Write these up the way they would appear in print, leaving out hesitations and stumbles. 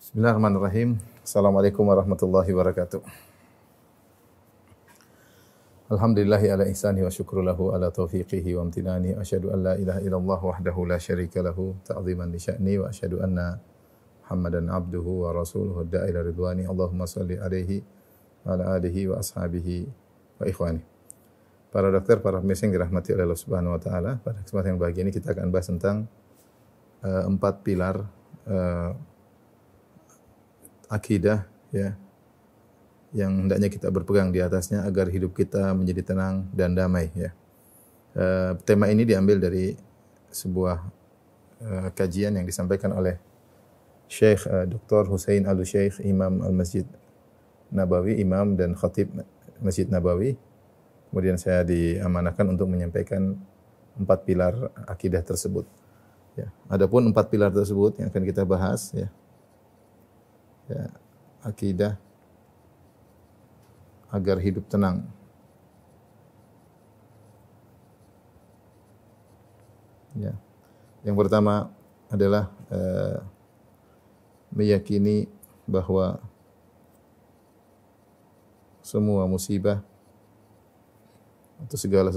Bismillahirrahmanirrahim. Assalamualaikum warahmatullahi wabarakatuh. Alhamdulillahi ala ihsani wa syukru lahu ala taufiqihi wa amtinani. Asyhadu an la ilaha illallah wahdahu la syarika lahu ta'ziman li sya'ni wa asyhadu anna Muhammadan abduhu wa rasuluhu da'i ila ridwani. Allahumma shalli alaihi wa ala alihi wa ashabihi wa ikhwani. Para dokter, para pemirsa yang dirahmati oleh Allah Subhanahu wa taala, pada kesempatan yang bahagia ini kita akan bahas tentang empat pilar akidah ya, yang hendaknya kita berpegang di atasnya agar hidup kita menjadi tenang dan damai ya. Tema ini diambil dari sebuah kajian yang disampaikan oleh Syekh Dr. Husain Al-Syekh, Imam Al-Masjid Nabawi, Imam dan Khatib Masjid Nabawi. Kemudian saya diamanahkan untuk menyampaikan empat pilar akidah tersebut. Ya. Adapun empat pilar tersebut yang akan kita bahas ya. Ya, akidah agar hidup tenang. Ya. Yang pertama adalah meyakini bahwa semua musibah atau segala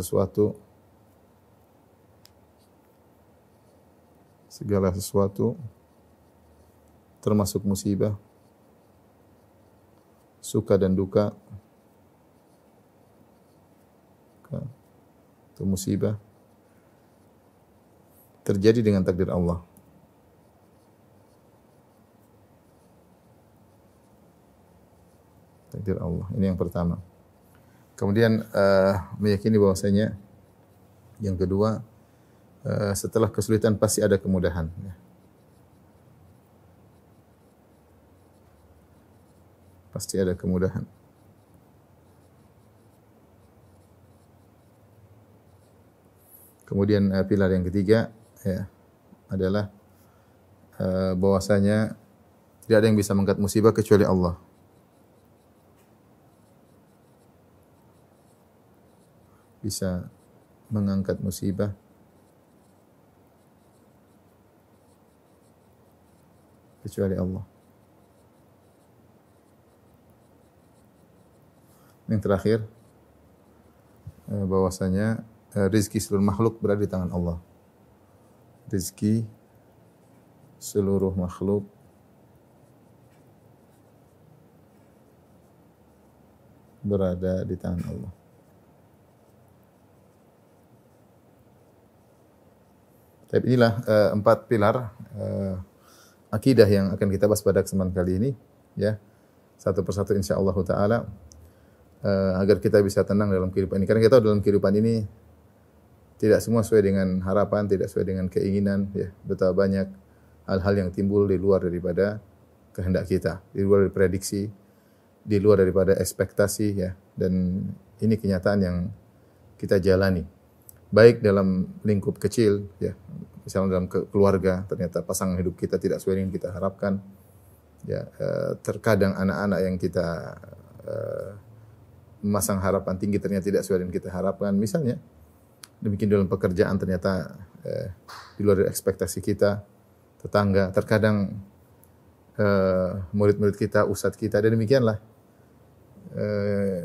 sesuatu termasuk musibah, suka dan duka, atau musibah terjadi dengan takdir Allah. Takdir Allah. Ini yang pertama. Kemudian meyakini bahwasanya yang kedua, setelah kesulitan pasti ada kemudahan. Pasti ada kemudahan. Kemudian pilar yang ketiga ya, adalah bahwasanya tidak ada yang bisa mengangkat musibah kecuali Allah. Bisa mengangkat musibah kecuali Allah. Yang terakhir, bahwasanya rizki seluruh makhluk berada di tangan Allah. Rizki seluruh makhluk berada di tangan Allah. Tapi inilah empat pilar akidah yang akan kita bahas pada kesempatan kali ini, ya, satu persatu insyaallah taala, agar kita bisa tenang dalam kehidupan ini. Karena kita tahu dalam kehidupan ini tidak semua sesuai dengan harapan, tidak sesuai dengan keinginan, ya. Betapa banyak hal-hal yang timbul di luar daripada kehendak kita, di luar dari prediksi, di luar daripada ekspektasi, ya. Dan ini kenyataan yang kita jalani. Baik dalam lingkup kecil, ya, misalnya dalam keluarga, ternyata pasangan hidup kita tidak sesuai dengan kita harapkan, ya. Terkadang anak-anak yang kita memasang harapan tinggi ternyata tidak sesuai dengan kita harapkan, misalnya. Demikian dalam pekerjaan ternyata di luar dari ekspektasi kita, tetangga, terkadang murid-murid kita, ustadz kita, dan demikianlah.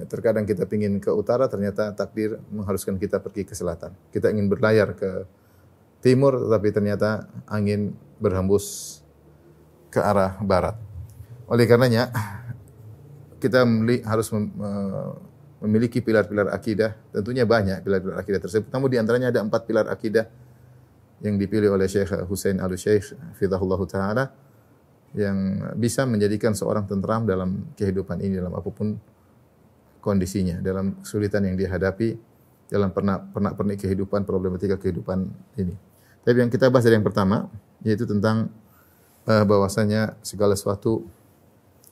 Terkadang kita ingin ke utara, ternyata takdir mengharuskan kita pergi ke selatan. Kita ingin berlayar ke timur, tetapi ternyata angin berhembus ke arah barat. Oleh karenanya, kita harus memiliki pilar-pilar akidah. Tentunya banyak pilar-pilar akidah tersebut. Namun di antaranya ada empat pilar akidah yang dipilih oleh Syekh Husain Al-Syekh Fidahullah Ta'ala, yang bisa menjadikan seorang tenteram dalam kehidupan ini, dalam apapun kondisinya, dalam kesulitan yang dihadapi, dalam pernak-pernik kehidupan, problematika kehidupan ini. Tapi yang kita bahas dari yang pertama, yaitu tentang bahwasanya segala sesuatu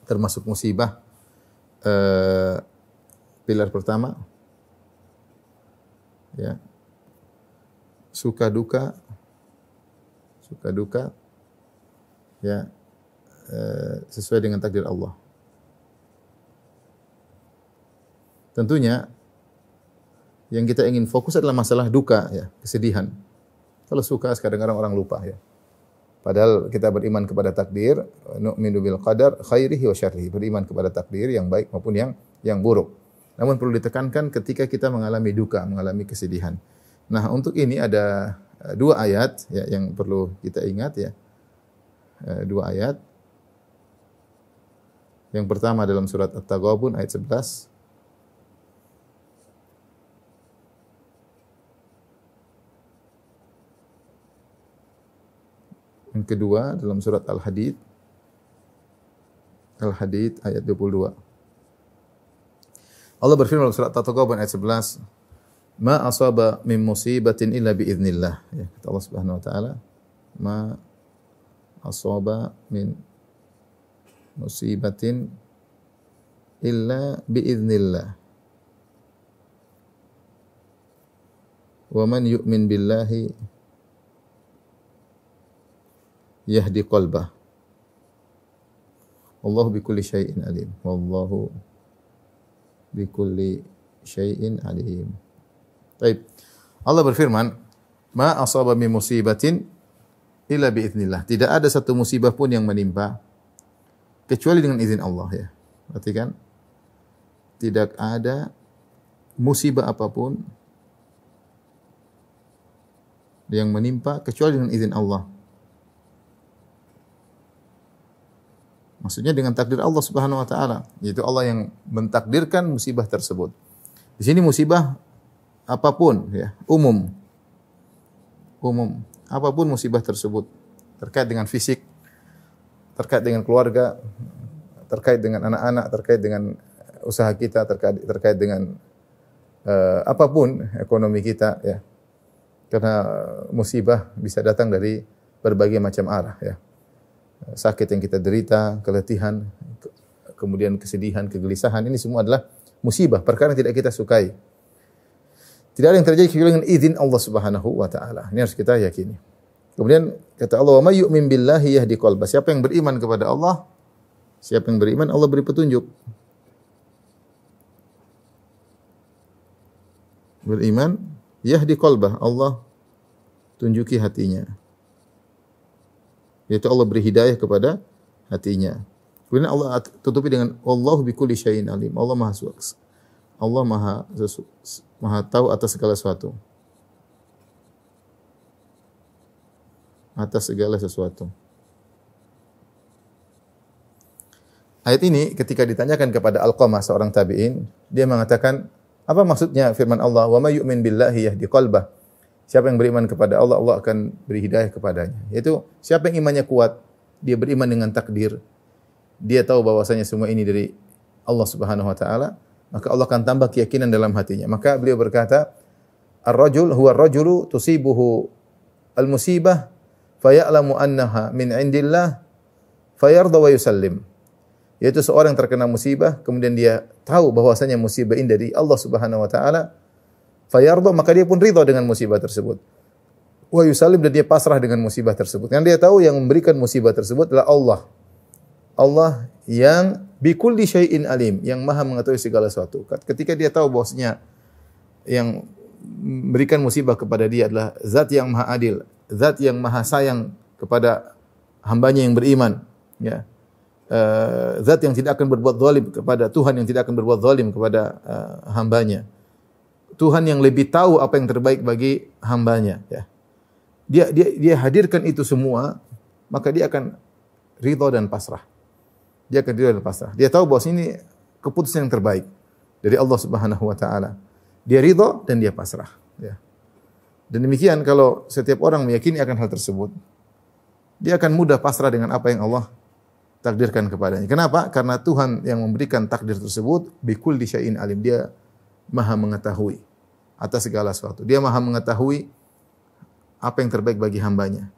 termasuk musibah. Pilar pertama, ya, suka duka, ya, sesuai dengan takdir Allah. Tentunya yang kita ingin fokus adalah masalah duka, ya, kesedihan. Kalau suka kadang-kadang orang lupa, ya. Padahal kita beriman kepada takdir, nu'minu bil qadar khairihi wa syarrihi, beriman kepada takdir yang baik maupun yang buruk. Namun perlu ditekankan ketika kita mengalami duka, mengalami kesedihan. Nah, untuk ini ada dua ayat ya, yang perlu kita ingat ya. Dua ayat. Yang pertama dalam surat At-Taghabun ayat 11. Yang kedua dalam surat Al-Hadid. Al-Hadid ayat 22. Allah berfirman dalam surat At-Taghabun ayat 11, "Ma asaba min musibatin illa biiznillah." Ya, kata Allah Subhanahu wa taala, "Ma asaba min musibatin illa biiznillah. Wa man yu'min billahi yahdi qalbah. Wallahu bikulli syai'in alim." Wallahu bikulli syai'in alim. Baik. Allah berfirman, "Ma asaba min musibatin illa biiznillah." Tidak ada satu musibah pun yang menimpa kecuali dengan izin Allah ya. Perhatikan. Tidak ada musibah apapun yang menimpa kecuali dengan izin Allah. Maksudnya dengan takdir Allah Subhanahu wa taala, yaitu Allah yang mentakdirkan musibah tersebut. Di sini musibah apapun ya, umum. Apapun musibah tersebut terkait dengan fisik, terkait dengan keluarga, terkait dengan anak-anak, terkait dengan usaha kita, terkait dengan apapun ekonomi kita ya. Karena musibah bisa datang dari berbagai macam arah ya. Sakit yang kita derita, keletihan, kemudian kesedihan, kegelisahan, ini semua adalah musibah, perkara yang tidak kita sukai. Tidak ada yang terjadi kecuali dengan izin Allah Subhanahu wa taala. Ini harus kita yakini. Kemudian kata Allah, "Wa may yu'min billahi yahdi qalbah." Siapa yang beriman kepada Allah, siapa yang beriman, Allah beri petunjuk. Beriman, yahdi qalbah, Allah tunjuki hatinya. Yaitu Allah beri hidayah kepada hatinya. Kemudian Allah tutupi dengan wallahu bikulli syai'in alim. Allah maha tahu atas segala sesuatu. Atas segala sesuatu. Ayat ini ketika ditanyakan kepada Alqamah seorang tabi'in, dia mengatakan, apa maksudnya firman Allah, "Wa may yu'min billahi yahdi qalbah." Siapa yang beriman kepada Allah, Allah akan beri hidayah kepadanya. Yaitu siapa yang imannya kuat, dia beriman dengan takdir. Dia tahu bahwasanya semua ini dari Allah Subhanahu wa taala, maka Allah akan tambah keyakinan dalam hatinya. Maka beliau berkata, "Ar-rajul huwa ar-rajulu tusibuhu al-musibah faya'lamu annaha min 'indillah fayarda wa yusallim." Yaitu seorang yang terkena musibah, kemudian dia tahu bahwasanya musibah ini dari Allah Subhanahu wa taala, fayarda, maka dia pun ridha dengan musibah tersebut. Wa yusallim, dan dia pasrah dengan musibah tersebut. Karena dia tahu yang memberikan musibah tersebut adalah Allah. Allah yang bikulli syai'in alim, yang maha mengetahui segala sesuatu. Ketika dia tahu bahwasanya yang memberikan musibah kepada dia adalah zat yang maha adil, zat yang maha sayang kepada hambanya yang beriman, ya. Zat yang tidak akan berbuat zalim kepada Tuhan, yang tidak akan berbuat zalim kepada hambanya. Tuhan yang lebih tahu apa yang terbaik bagi hambanya. Ya. Dia hadirkan itu semua, maka dia akan ridha dan pasrah. Dia akan ridha dan pasrah. Dia tahu bahwa ini keputusan yang terbaik dari Allah Subhanahu wa taala. Dia ridha dan dia pasrah. Ya. Dan demikian kalau setiap orang meyakini akan hal tersebut, dia akan mudah pasrah dengan apa yang Allah takdirkan kepadanya. Kenapa? Karena Tuhan yang memberikan takdir tersebut bikulli syai'in alim. Dia maha mengetahui atas segala sesuatu. Dia maha mengetahui apa yang terbaik bagi hambanya.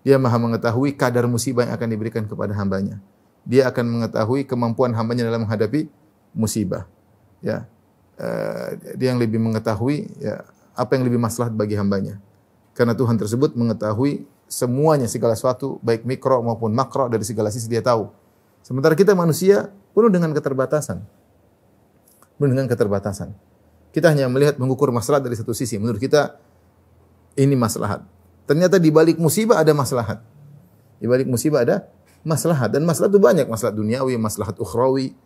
Dia maha mengetahui kadar musibah yang akan diberikan kepada hambanya. Dia akan mengetahui kemampuan hambanya dalam menghadapi musibah. Ya, dia yang lebih mengetahui ya, apa yang lebih maslahat bagi hambanya. Karena Tuhan tersebut mengetahui semuanya, segala sesuatu, baik mikro maupun makro, dari segala sisi dia tahu. Sementara kita manusia penuh dengan keterbatasan. Kita hanya melihat, mengukur maslahat dari satu sisi. Menurut kita ini maslahat. Ternyata di balik musibah ada maslahat. Di balik musibah ada maslahat, dan maslahat itu banyak, maslahat duniawi, maslahat ukhrawi,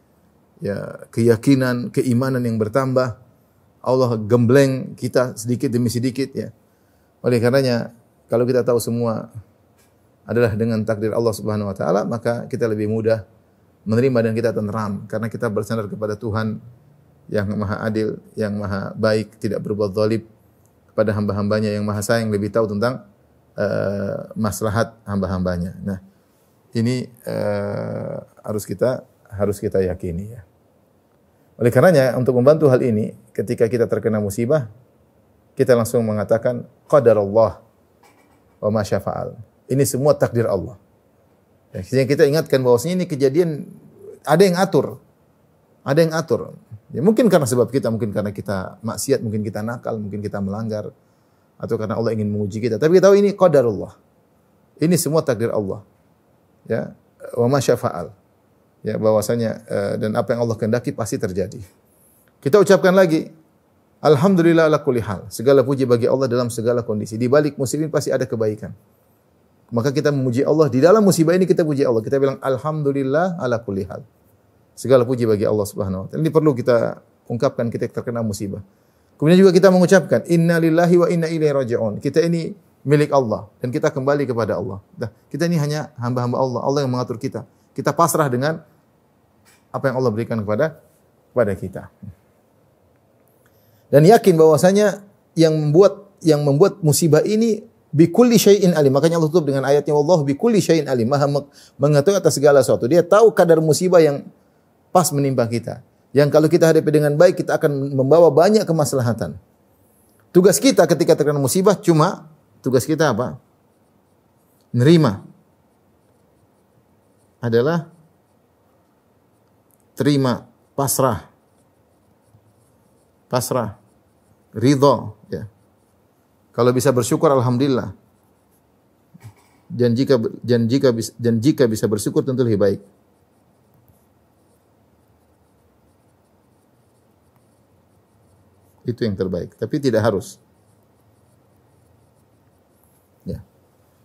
ya, keyakinan, keimanan yang bertambah. Allah gembleng kita sedikit demi sedikit, ya. Oleh karenanya kalau kita tahu semua adalah dengan takdir Allah Subhanahu wa taala, maka kita lebih mudah menerima dan kita tenteram karena kita bersandar kepada Tuhan yang Maha Adil, yang Maha Baik, tidak berbuat zalim kepada hamba-hambanya, yang Maha Sayang, lebih tahu tentang maslahat hamba-hambanya. Nah, ini harus kita yakini, ya. Oleh karenanya untuk membantu hal ini, ketika kita terkena musibah, kita langsung mengatakan qadarullah wa ma syafa'al. Ini semua takdir Allah. Yang kita ingatkan bahwasanya ini kejadian ada yang atur. Ada yang atur. Ya, mungkin karena sebab kita, mungkin karena kita maksiat, mungkin kita nakal, mungkin kita melanggar, atau karena Allah ingin menguji kita. Tapi kita tahu ini qadarullah. Ini semua takdir Allah. Ya, wa ma syafa'al. Ya, bahwasanya dan apa yang Allah kehendaki pasti terjadi. Kita ucapkan lagi alhamdulillah ala kulli hal. Segala puji bagi Allah dalam segala kondisi. Di balik musibah pasti ada kebaikan. Maka kita memuji Allah di dalam musibah ini, kita puji Allah. Kita bilang alhamdulillah ala kulli hal. Segala puji bagi Allah Subhanahu wa taala. Ini perlu kita ungkapkan ketika terkena musibah. Kemudian juga kita mengucapkan inna lillahi wa inna ilaihi raji'un. Kita ini milik Allah dan kita kembali kepada Allah. Kita ini hanya hamba-hamba Allah. Allah yang mengatur kita. Kita pasrah dengan apa yang Allah berikan kepada kita. Dan yakin bahwasanya yang membuat musibah ini bi kulli syai'in alim. Makanya Allah tutup dengan ayatnya wallahu bi kulli syai'in alim. Maha mengetahui atas segala sesuatu. Dia tahu kadar musibah yang pas menimpa kita. Yang kalau kita hadapi dengan baik, kita akan membawa banyak kemaslahatan. Tugas kita ketika terkena musibah tugas kita apa? Nerima. Adalah terima, pasrah, ridha, ya. Kalau bisa bersyukur alhamdulillah. Dan jika bisa bersyukur tentu lebih baik. Itu yang terbaik, tapi tidak harus. Ya.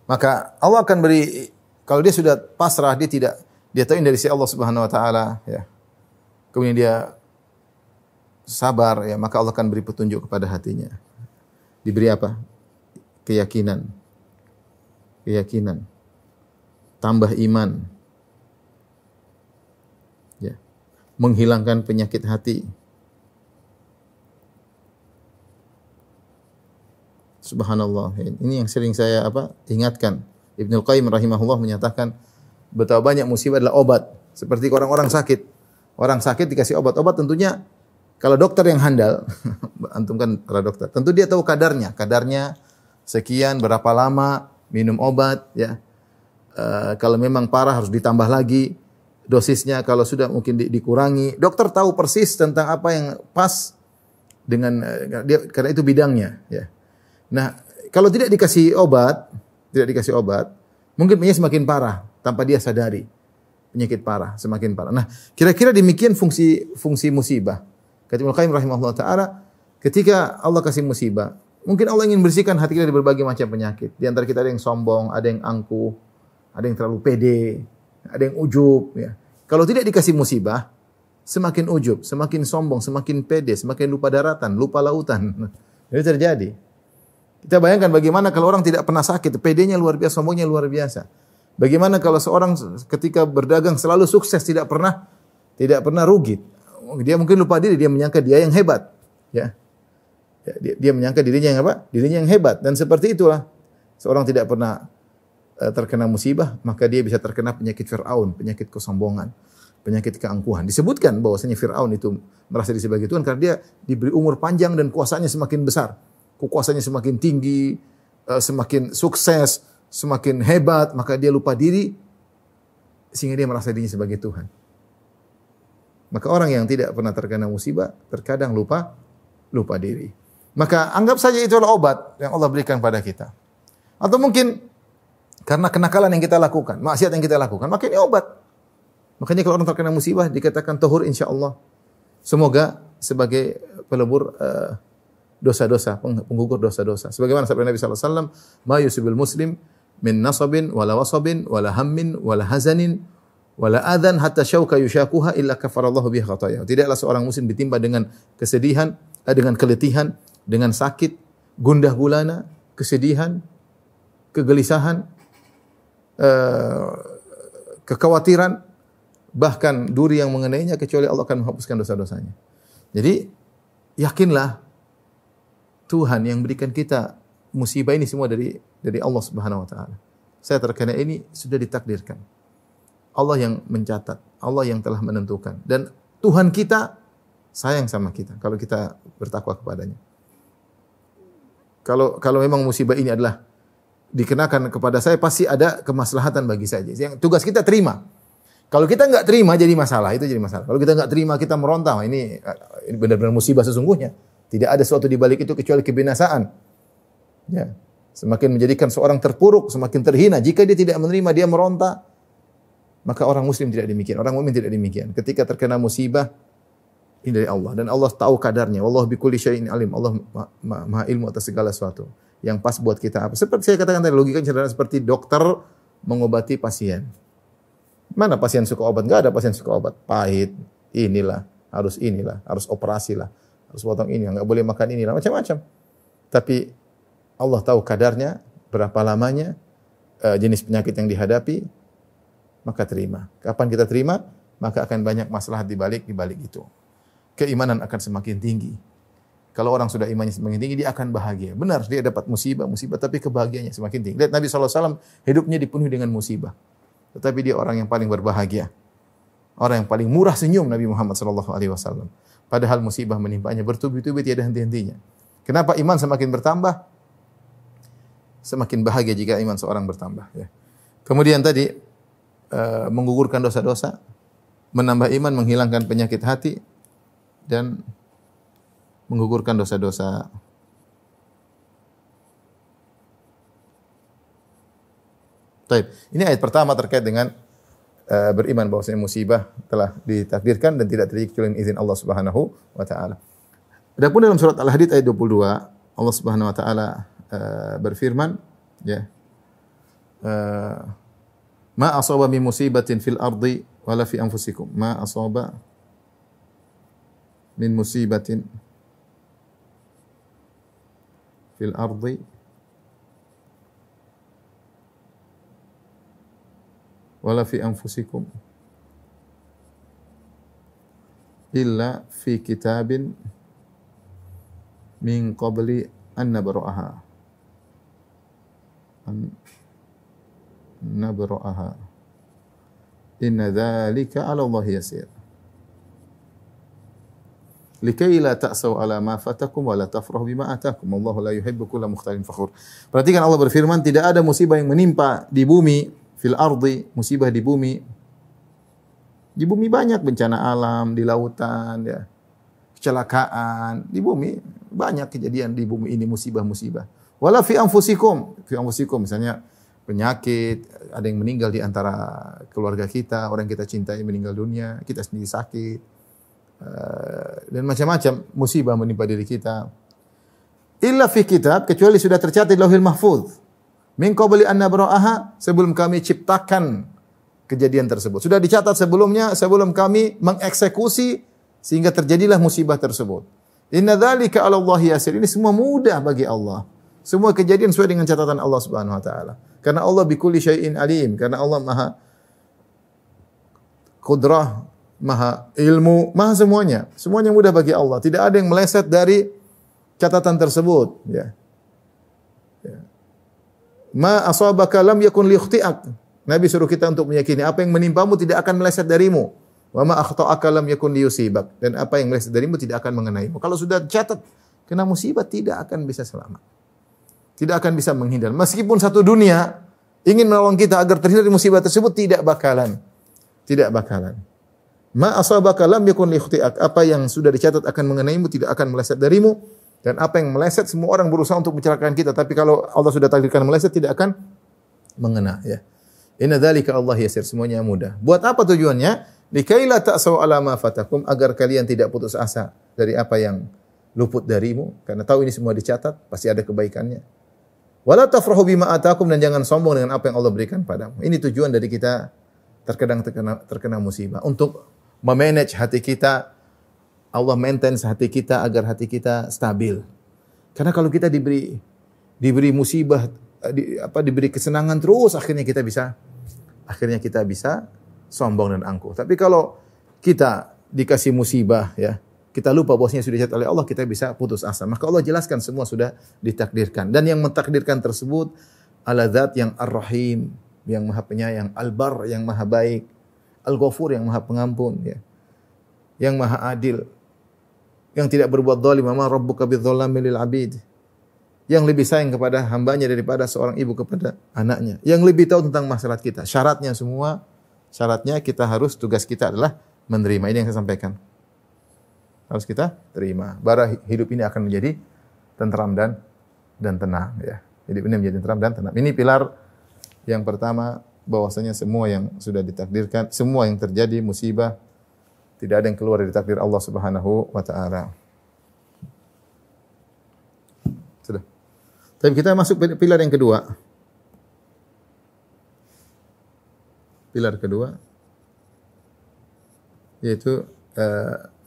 Maka Allah akan beri, kalau dia sudah pasrah, dia tahu dari si Allah Subhanahu wa taala, ya. Kemudian dia sabar, ya, maka Allah akan beri petunjuk kepada hatinya. Diberi apa? Keyakinan. Tambah iman. Ya. Menghilangkan penyakit hati. Subhanallah. Ini yang sering saya ingatkan. Ibnu Qayyim rahimahullah menyatakan betapa banyak musibah adalah obat. Seperti orang-orang sakit. Orang sakit dikasih obat tentunya kalau dokter yang handal, antum kan para dokter, tentu dia tahu kadarnya sekian, berapa lama minum obat, ya. Kalau memang parah harus ditambah lagi dosisnya, kalau sudah mungkin dikurangi. Dokter tahu persis tentang apa yang pas dengan dia, karena itu bidangnya, ya. Nah, kalau tidak dikasih obat, mungkin penyakit semakin parah tanpa dia sadari. Penyakit parah, semakin parah. Nah, kira-kira demikian fungsi musibah. Kata Ibnu Qayyim rahimahullah taala, ketika Allah kasih musibah, mungkin Allah ingin bersihkan hati kita dari berbagai macam penyakit. Di antara kita ada yang sombong, ada yang angkuh, ada yang terlalu pede, ada yang ujub, ya. Kalau tidak dikasih musibah, semakin ujub, semakin sombong, semakin pede, semakin lupa daratan, lupa lautan. Itu terjadi. Kita bayangkan bagaimana kalau orang tidak pernah sakit, pedenya luar biasa, sombongnya luar biasa. Bagaimana kalau seorang ketika berdagang selalu sukses, tidak pernah rugi. Dia mungkin lupa diri, dia menyangka dia yang hebat, ya. Dia menyangka dirinya yang apa? Dirinya yang hebat. Dan seperti itulah seorang tidak pernah terkena musibah, maka dia bisa terkena penyakit Fir'aun, penyakit kesombongan, penyakit keangkuhan. Disebutkan bahwasanya Fir'aun itu merasa diri sebagai Tuhan karena dia diberi umur panjang dan kuasanya semakin besar. Kuasanya semakin tinggi, semakin sukses, semakin hebat, maka dia lupa diri sehingga dia merasa dirinya sebagai Tuhan. Maka orang yang tidak pernah terkena musibah terkadang lupa diri. Maka anggap saja itu adalah obat yang Allah berikan pada kita. Atau mungkin karena kenakalan yang kita lakukan, maksiat yang kita lakukan, maka ini obat. Makanya kalau orang terkena musibah dikatakan tahur insyaallah. Semoga sebagai pelebur dosa-dosa, penggugur dosa-dosa. Sebagaimana sabda Nabi sallallahu alaihi wasallam, "Ma yusibil muslim min nasabin wala wasabin wala hammin wala hazanin wala adhan hatta syauka yushakuha illa kafarallahu biha khatayahu. Tidaklah seorang muslim ditimpa dengan kesedihan, dengan keletihan, dengan sakit, gundah gulana, kesedihan, kegelisahan, kekhawatiran, bahkan duri yang mengenainya kecuali Allah akan menghapuskan dosa-dosanya. Jadi yakinlah Tuhan yang berikan kita musibah ini semua dari Allah Subhanahu wa taala. Saya terkena ini sudah ditakdirkan. Allah yang mencatat, Allah yang telah menentukan, dan Tuhan kita sayang sama kita kalau kita bertakwa kepadanya. Kalau memang musibah ini adalah dikenakan kepada saya, pasti ada kemaslahatan bagi saya. Yang tugas kita terima. Kalau kita enggak terima jadi masalah, itu jadi masalah. Kalau kita enggak terima, kita meronta, ini benar-benar musibah sesungguhnya. Tidak ada sesuatu di balik itu kecuali kebinasaan. Ya. Semakin menjadikan seorang terpuruk, semakin terhina. Jika dia tidak menerima, dia meronta. Maka orang muslim tidak demikian, orang mukmin tidak demikian. Ketika terkena musibah, ini dari Allah, dan Allah tahu kadarnya. Wallahu bikulli syai'in alim. Allah maha ilmu atas segala sesuatu. Yang pas buat kita apa? Seperti saya katakan tadi, logika sederhana seperti dokter mengobati pasien. Mana pasien suka obat? Enggak ada pasien suka obat. Pahit, inilah, harus operasi lah, harus potong ini, enggak boleh makan inilah, macam-macam. Tapi Allah tahu kadarnya, berapa lamanya, jenis penyakit yang dihadapi, maka terima. Kapan kita terima, maka akan banyak masalah di balik itu. Keimanan akan semakin tinggi. Kalau orang sudah imannya semakin tinggi, dia akan bahagia. Benar, dia dapat musibah, tapi kebahagiaannya semakin tinggi. Lihat Nabi SAW, hidupnya dipenuhi dengan musibah. Tetapi dia orang yang paling berbahagia. Orang yang paling murah senyum Nabi Muhammad SAW. Padahal musibah menimpanya bertubi-tubi tiada henti-hentinya. Kenapa iman semakin bertambah? Semakin bahagia jika iman seorang bertambah. Ya. Kemudian tadi, menggugurkan dosa-dosa, menambah iman, menghilangkan penyakit hati, dan menggugurkan dosa-dosa. Baik, ini ayat pertama terkait dengan beriman bahwasanya musibah telah ditakdirkan dan tidak terjadi kecuali izin Allah Subhanahu wa taala. Adapun dalam surat Al-Hadid ayat 22, Allah Subhanahu wa taala berfirman, ya. Ma asaba min musibatin fil ardi wala fi anfusikum. Ma asaba min musibatin fil ardi wala fi anfusikum illa fi kitabin min qabli an nabra'aha. Nabra'aha. Inna dzalika 'ala Allah yasir. Likai la ta'saw 'ala ma fatakum wa la tafrahu bima atakum. Wallahu la yuhibbu kulla mukhtalin fakhur. Perhatikan Allah berfirman, tidak ada musibah yang menimpa di bumi, fil ardi, musibah di bumi. Di bumi banyak bencana alam, di lautan, ya. Kecelakaan, di bumi banyak kejadian di bumi ini musibah-musibah. Wala fi anfusikum, misalnya penyakit, ada yang meninggal di antara keluarga kita, orang yang kita cintai meninggal dunia, kita sendiri sakit, dan macam-macam musibah menimpa diri kita. Illa fi kitab, kecuali sudah tercatat di Lauhil Mahfuz. Min qabli an nabra'aha, sebelum kami ciptakan kejadian tersebut. Sudah dicatat sebelumnya, sebelum kami mengeksekusi sehingga terjadilah musibah tersebut. Inna dzalika 'ala Allah yasir. Ini semua mudah bagi Allah. Semua kejadian sesuai dengan catatan Allah Subhanahu wa taala. Karena Allah bikulli syai'in alim, karena Allah Maha Qudrah, Maha Ilmu, Maha semuanya. Semuanya mudah bagi Allah. Tidak ada yang meleset dari catatan tersebut, ya. Ya. Ma asabaka lam yakun liyakhti'ak. Nabi suruh kita untuk meyakini apa yang menimpamu tidak akan meleset darimu. Wa ma akhta'aka lam yakun liyusibak. Dan apa yang meleset darimu tidak akan mengenaimu. Kalau sudah catat kena musibah, tidak akan bisa selamat. Tidak akan bisa menghindar. Meskipun satu dunia ingin menolong kita agar terhindar dari musibah tersebut, tidak bakalan. Tidak bakalan. Ma asabaka lam yakun liyakhti'ak. Apa yang sudah dicatat akan mengenaimu tidak akan meleset darimu. Dan apa yang meleset, semua orang berusaha untuk mencelakakan kita. Tapi kalau Allah sudah takdirkan meleset, tidak akan mengena. Ya. Inna dzalika Allah yasir. Semuanya mudah. Buat apa tujuannya? Likai la ta'saw 'ala ma fatakum. Agar kalian tidak putus asa dari apa yang luput darimu. Karena tahu ini semua dicatat, pasti ada kebaikannya. Wala tafrahu bima atakum, dan jangan sombong dengan apa yang Allah berikan padamu. Ini tujuan dari kita terkadang terkena musibah, untuk memanage hati kita. Allah maintain hati kita agar hati kita stabil. Karena kalau kita diberi musibah, diberi kesenangan terus, akhirnya kita bisa sombong dan angkuh. Tapi kalau kita dikasih musibah, ya, kita lupa bahwasanya sudah dicatat oleh Allah, kita bisa putus asa. Maka Allah jelaskan semua sudah ditakdirkan, dan yang mentakdirkan tersebut ala zat yang Ar-Rahim, yang Maha Penyayang, Al-Bar, yang Maha Baik, Al-Ghafur, yang Maha Pengampun, ya, yang Maha Adil, yang tidak berbuat zalim. Ma rabbuka bidzallamil lil abid, yang lebih sayang kepada hambanya daripada seorang ibu kepada anaknya, yang lebih tahu tentang masalah kita. Syaratnya kita harus, tugas kita adalah menerima. Ini yang saya sampaikan. Harus kita terima. Baru hidup ini akan menjadi tentram dan tenang, ya. Hidup ini menjadi tentram dan tenang. Ini pilar yang pertama, bahwasanya semua yang sudah ditakdirkan, semua yang terjadi musibah, tidak ada yang keluar dari takdir Allah Subhanahu wa taala. Sudah. Tapi kita masuk pilar yang kedua. Pilar kedua yaitu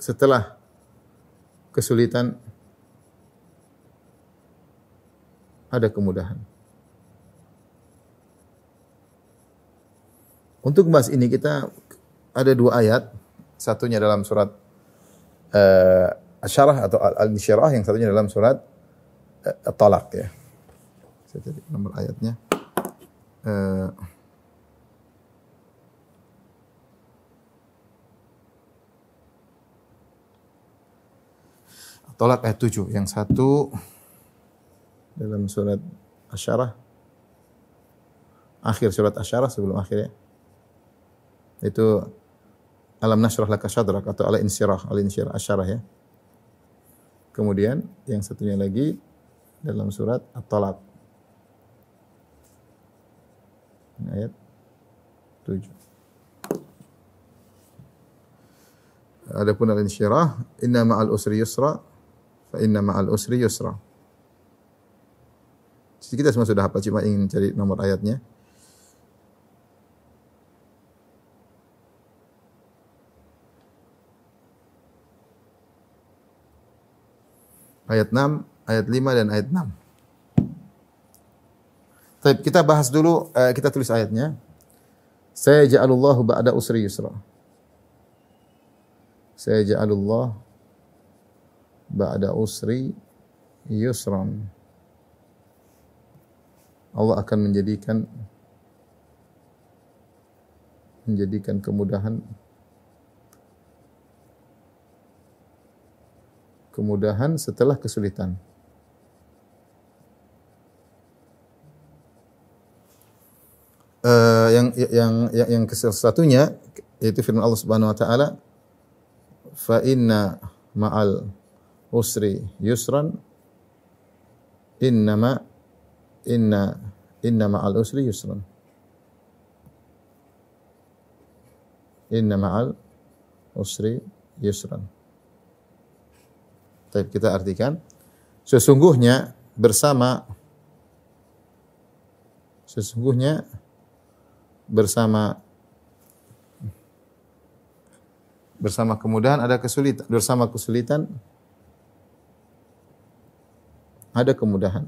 setelah kesulitan ada kemudahan. Untuk membahas ini kita ada dua ayat, satunya dalam surat Asy-Syarah atau Al-Insyirah, yang satunya dalam surat At-Talaq, ya. Saya cari nomor ayatnya. At-Talaq ayat 7, yang satu dalam surat Asy-Syarah, akhir surat Asy-Syarah, sebelum akhir, ya. Itu Alam nashrah laka sadrak atau Al-Insyirah, Asy-Syarah, ya. Kemudian yang satunya lagi dalam surat At-Talaq ayat 7. Adapun Al-Insyirah, inna ma'al usri yusra fa inna ma'al usri yusra. Jadi kita semua sudah hafal, cuma ingin cari nomor ayatnya. Ayat 6, ayat 5 dan ayat 6. Baik, kita bahas dulu, kita tulis ayatnya. Sayaj'alullahu ba'da usri yusra. Sayaj'alullah ba'da usri yusran. Allah akan menjadikan kemudahan setelah kesulitan. Yang satunya yaitu firman Allah Subhanahu wa taala, fa inna ma'al usri yusran, inna ma'al usri yusran. Inna ma'al usri yusran. Baik, kita artikan, sesungguhnya bersama kemudahan ada kesulitan, bersama kesulitan ada kemudahan.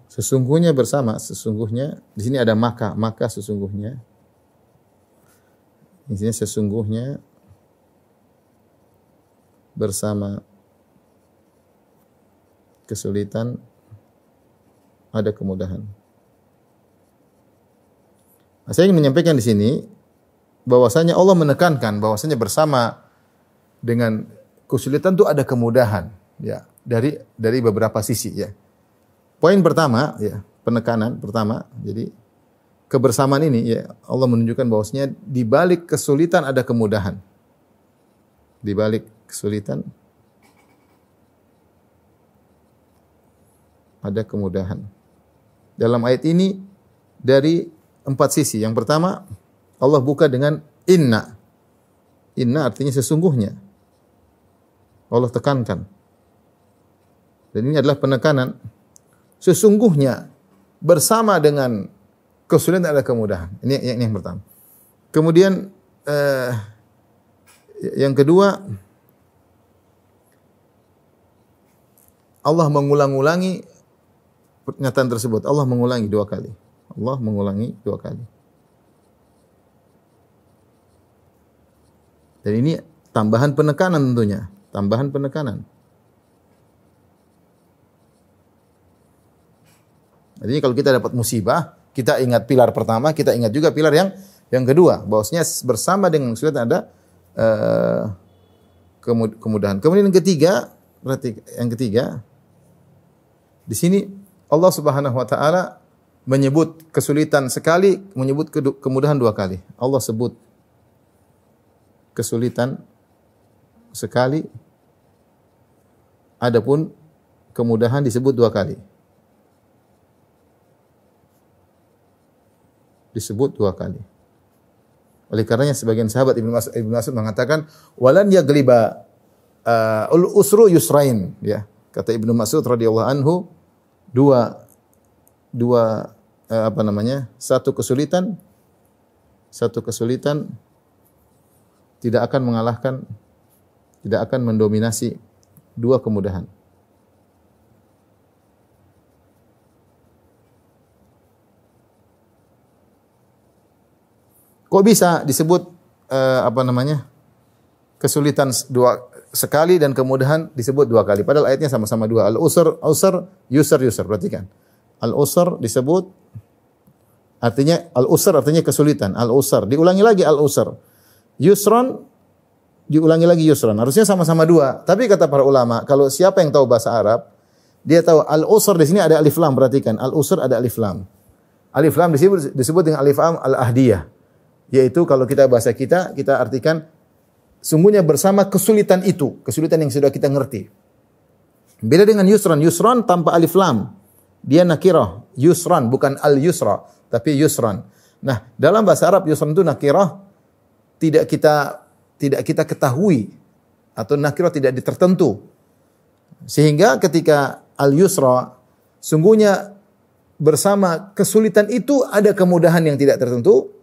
Sesungguhnya di sini ada maka sesungguhnya. Di sini sesungguhnya bersama kesulitan ada kemudahan. Nah, saya ingin menyampaikan di sini bahwasanya Allah menekankan bahwasanya bersama dengan kesulitan itu ada kemudahan, ya, dari beberapa sisi, ya. Poin pertama, ya, penekanan pertama, jadi kebersamaan ini, ya, Allah menunjukkan bahwasanya di balik kesulitan ada kemudahan. Di balik kesulitan ada kemudahan. Dalam ayat ini dari 4 sisi. Yang pertama, Allah buka dengan inna. Inna artinya sesungguhnya. Allah tekankan. Dan ini adalah penekanan. Sesungguhnya bersama dengan kesulitan ada kemudahan. Ini yang pertama. Kemudian yang kedua, Allah mengulang-ulangi pernyataan tersebut. Allah mengulangi 2 kali. Allah mengulangi 2 kali. Dan ini tambahan penekanan tentunya. Tambahan penekanan. Jadi kalau kita dapat musibah, kita ingat pilar pertama, kita ingat juga pilar yang kedua. Bahwasanya bersama dengan kesulitan ada kemudahan. Kemudian yang ketiga, berarti yang ketiga, di sini Allah Subhanahu wa taala menyebut kesulitan sekali, menyebut kemudahan 2 kali. Allah sebut kesulitan sekali, adapun kemudahan disebut 2 kali. Disebut 2 kali. Oleh karenanya sebagian sahabat Ibnu Mas'ud mengatakan walan yagliba usru yusrain, ya. Kata Ibnu Mas'ud radhiyallahu anhu, satu kesulitan tidak akan mengalahkan, tidak akan mendominasi 2 kemudahan. Kok bisa disebut kesulitan 2 sekali dan kemudahan disebut 2 kali? Padahal ayatnya sama-sama 2. Al-usr, yusr. Perhatikan. Al-usr disebut artinya al-usr artinya kesulitan. Al-usr diulangi lagi al-usr. Yusron diulangi lagi yusron. Harusnya sama-sama 2. Tapi kata para ulama, kalau siapa yang tahu bahasa Arab, dia tahu al-usr di sini ada alif lam. Perhatikan, al-usr ada alif lam. Alif lam disebut dengan alif lam al-ahdiyah. Yaitu kalau kita bahasa kita artikan sungguhnya bersama kesulitan itu, kesulitan yang sudah kita ngerti. Beda dengan yusran. Yusran tanpa alif lam. Dia nakirah. Yusran, bukan al-yusra, tapi yusran. Nah, dalam bahasa Arab yusran itu nakirah tidak kita ketahui atau nakirah tidak ditertentu. Sehingga ketika al-yusra sungguhnya bersama kesulitan itu ada kemudahan yang tidak tertentu.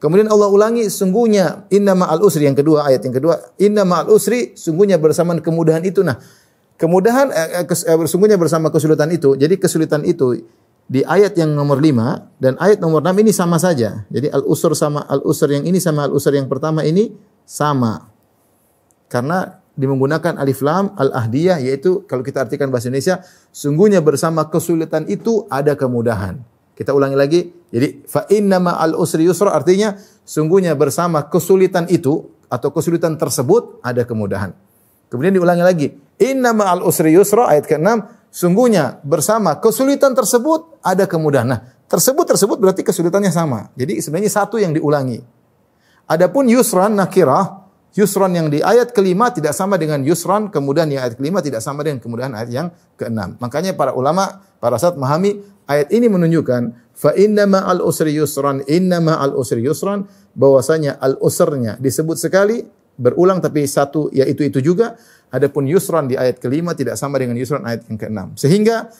Kemudian Allah ulangi sungguhnya inna ma'al usri, yang kedua, ayat yang kedua, inna ma'al usri, sungguhnya bersama kemudahan itu. Nah, kemudahan sungguhnya bersama kesulitan itu. Jadi kesulitan itu di ayat yang nomor 5 dan ayat nomor 6 ini sama saja. Jadi al-usr sama al-usr yang ini sama al-usr yang pertama ini sama. Karena menggunakan alif lam al-ahdiyah, yaitu kalau kita artikan bahasa Indonesia, sungguhnya bersama kesulitan itu ada kemudahan. Kita ulangi lagi. Jadi fa inna ma'al usri yusra artinya sungguhnya bersama kesulitan itu atau kesulitan tersebut ada kemudahan. Kemudian diulangi lagi. Inna ma'al usri yusra ayat ke-6, sungguhnya bersama kesulitan tersebut ada kemudahan. Nah, tersebut berarti kesulitannya sama. Jadi sebenarnya satu yang diulangi. Adapun yusran nakirah, yusran yang di ayat ke-5 tidak sama dengan yusran kemudian yang ayat ke-5 tidak sama dengan kemudahan ayat yang ke-6. Makanya para ulama para saat memahami ayat ini menunjukkan fa inna ma'al usri yusran, inna ma'al usri yusran, bahwasanya al-usrnya disebut sekali berulang tapi satu yaitu itu juga. Adapun yusran di ayat ke-5 tidak sama dengan yusran ayat yang ke-6. Sehingga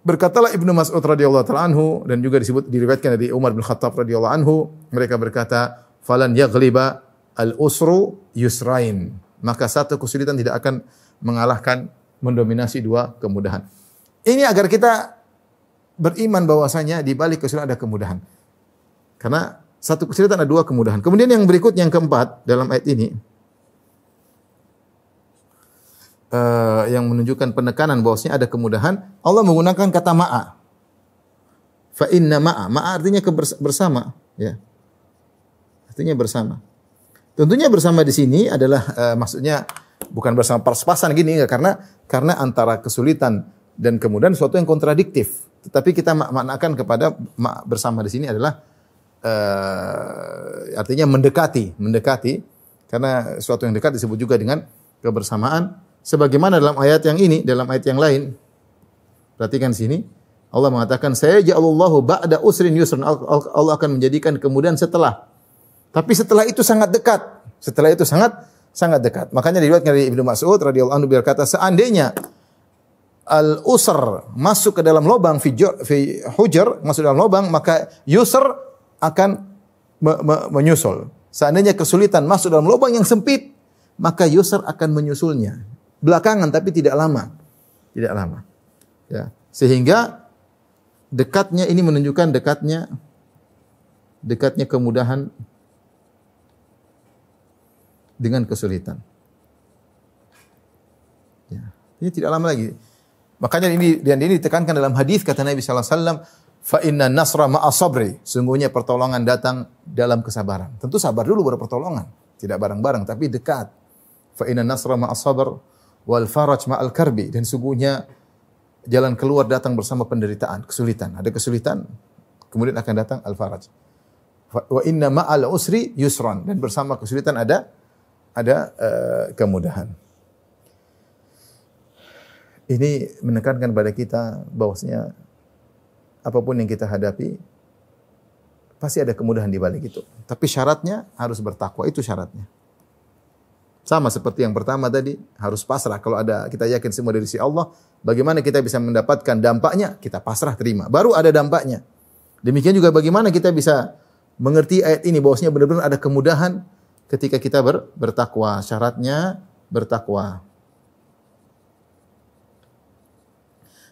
berkatalah Ibnu Mas'ud radhiyallahu ta'ala anhu dan juga diriwayatkan dari Umar bin Khattab radhiyallahu anhu, mereka berkata, "Falan yaghliba al-usru yusrain." Maka satu kesulitan tidak akan mengalahkan mendominasi 2 kemudahan. Ini agar kita beriman bahwasanya di balik kesulitan ada kemudahan. Karena satu kesulitan ada 2 kemudahan. Kemudian yang berikut yang keempat dalam ayat ini yang menunjukkan penekanan bahwasanya ada kemudahan, Allah menggunakan kata ma'a. Fa inna ma'a. Ma'a artinya bersama, ya. Artinya bersama. Tentunya bersama di sini adalah maksudnya bukan bersama pas-pasan gini enggak, karena antara kesulitan dan kemudian suatu yang kontradiktif. Tetapi kita maknakan kepada bersama di sini adalah artinya mendekati karena suatu yang dekat disebut juga dengan kebersamaan. Sebagaimana dalam ayat yang ini, dalam ayat yang lain. Perhatikan sini. Allah mengatakan, sayaj'alullahu ba'da usrin yusran. Allah akan menjadikan kemudahan setelah. Tapi setelah itu sangat dekat. Setelah itu sangat dekat. Makanya diriwayatkan dari Ibnu Mas'ud radhiyallahu anhu berkata, seandainya al-usr masuk ke dalam lubang fi hujr, masuk dalam lubang, maka yusr akan menyusul. Seandainya kesulitan masuk dalam lubang yang sempit, maka yusr akan menyusulnya. Belakangan tapi tidak lama. Tidak lama. Ya. Sehingga dekatnya ini menunjukkan dekatnya kemudahan dengan kesulitan. Ya. Ini tidak lama lagi. Makanya ini ditekankan dalam hadis kata Nabi sallallahu alaihi wasallam, fa inna nasra ma'a sabri. Sungguhnya pertolongan datang dalam kesabaran. Tentu sabar dulu baru pertolongan. Tidak bareng-bareng tapi dekat. Fa inna nasra ma'a sabr wal faraj ma'al karbi. Dan sungguhnya jalan keluar datang bersama penderitaan, kesulitan. Ada kesulitan, kemudian akan datang al faraj. Wa inna ma'al usri yusran. Dan bersama kesulitan ada kemudahan. Ini menekankan pada kita bahwasanya apapun yang kita hadapi pasti ada kemudahan di balik itu. Tapi syaratnya harus bertakwa, itu syaratnya. Sama seperti yang pertama tadi, harus pasrah. Kalau ada kita yakin semua dari sisi Allah, bagaimana kita bisa mendapatkan dampaknya? Kita pasrah terima. Baru ada dampaknya. Demikian juga bagaimana kita bisa mengerti ayat ini bahwasanya benar-benar ada kemudahan ketika kita bertakwa. Syaratnya bertakwa.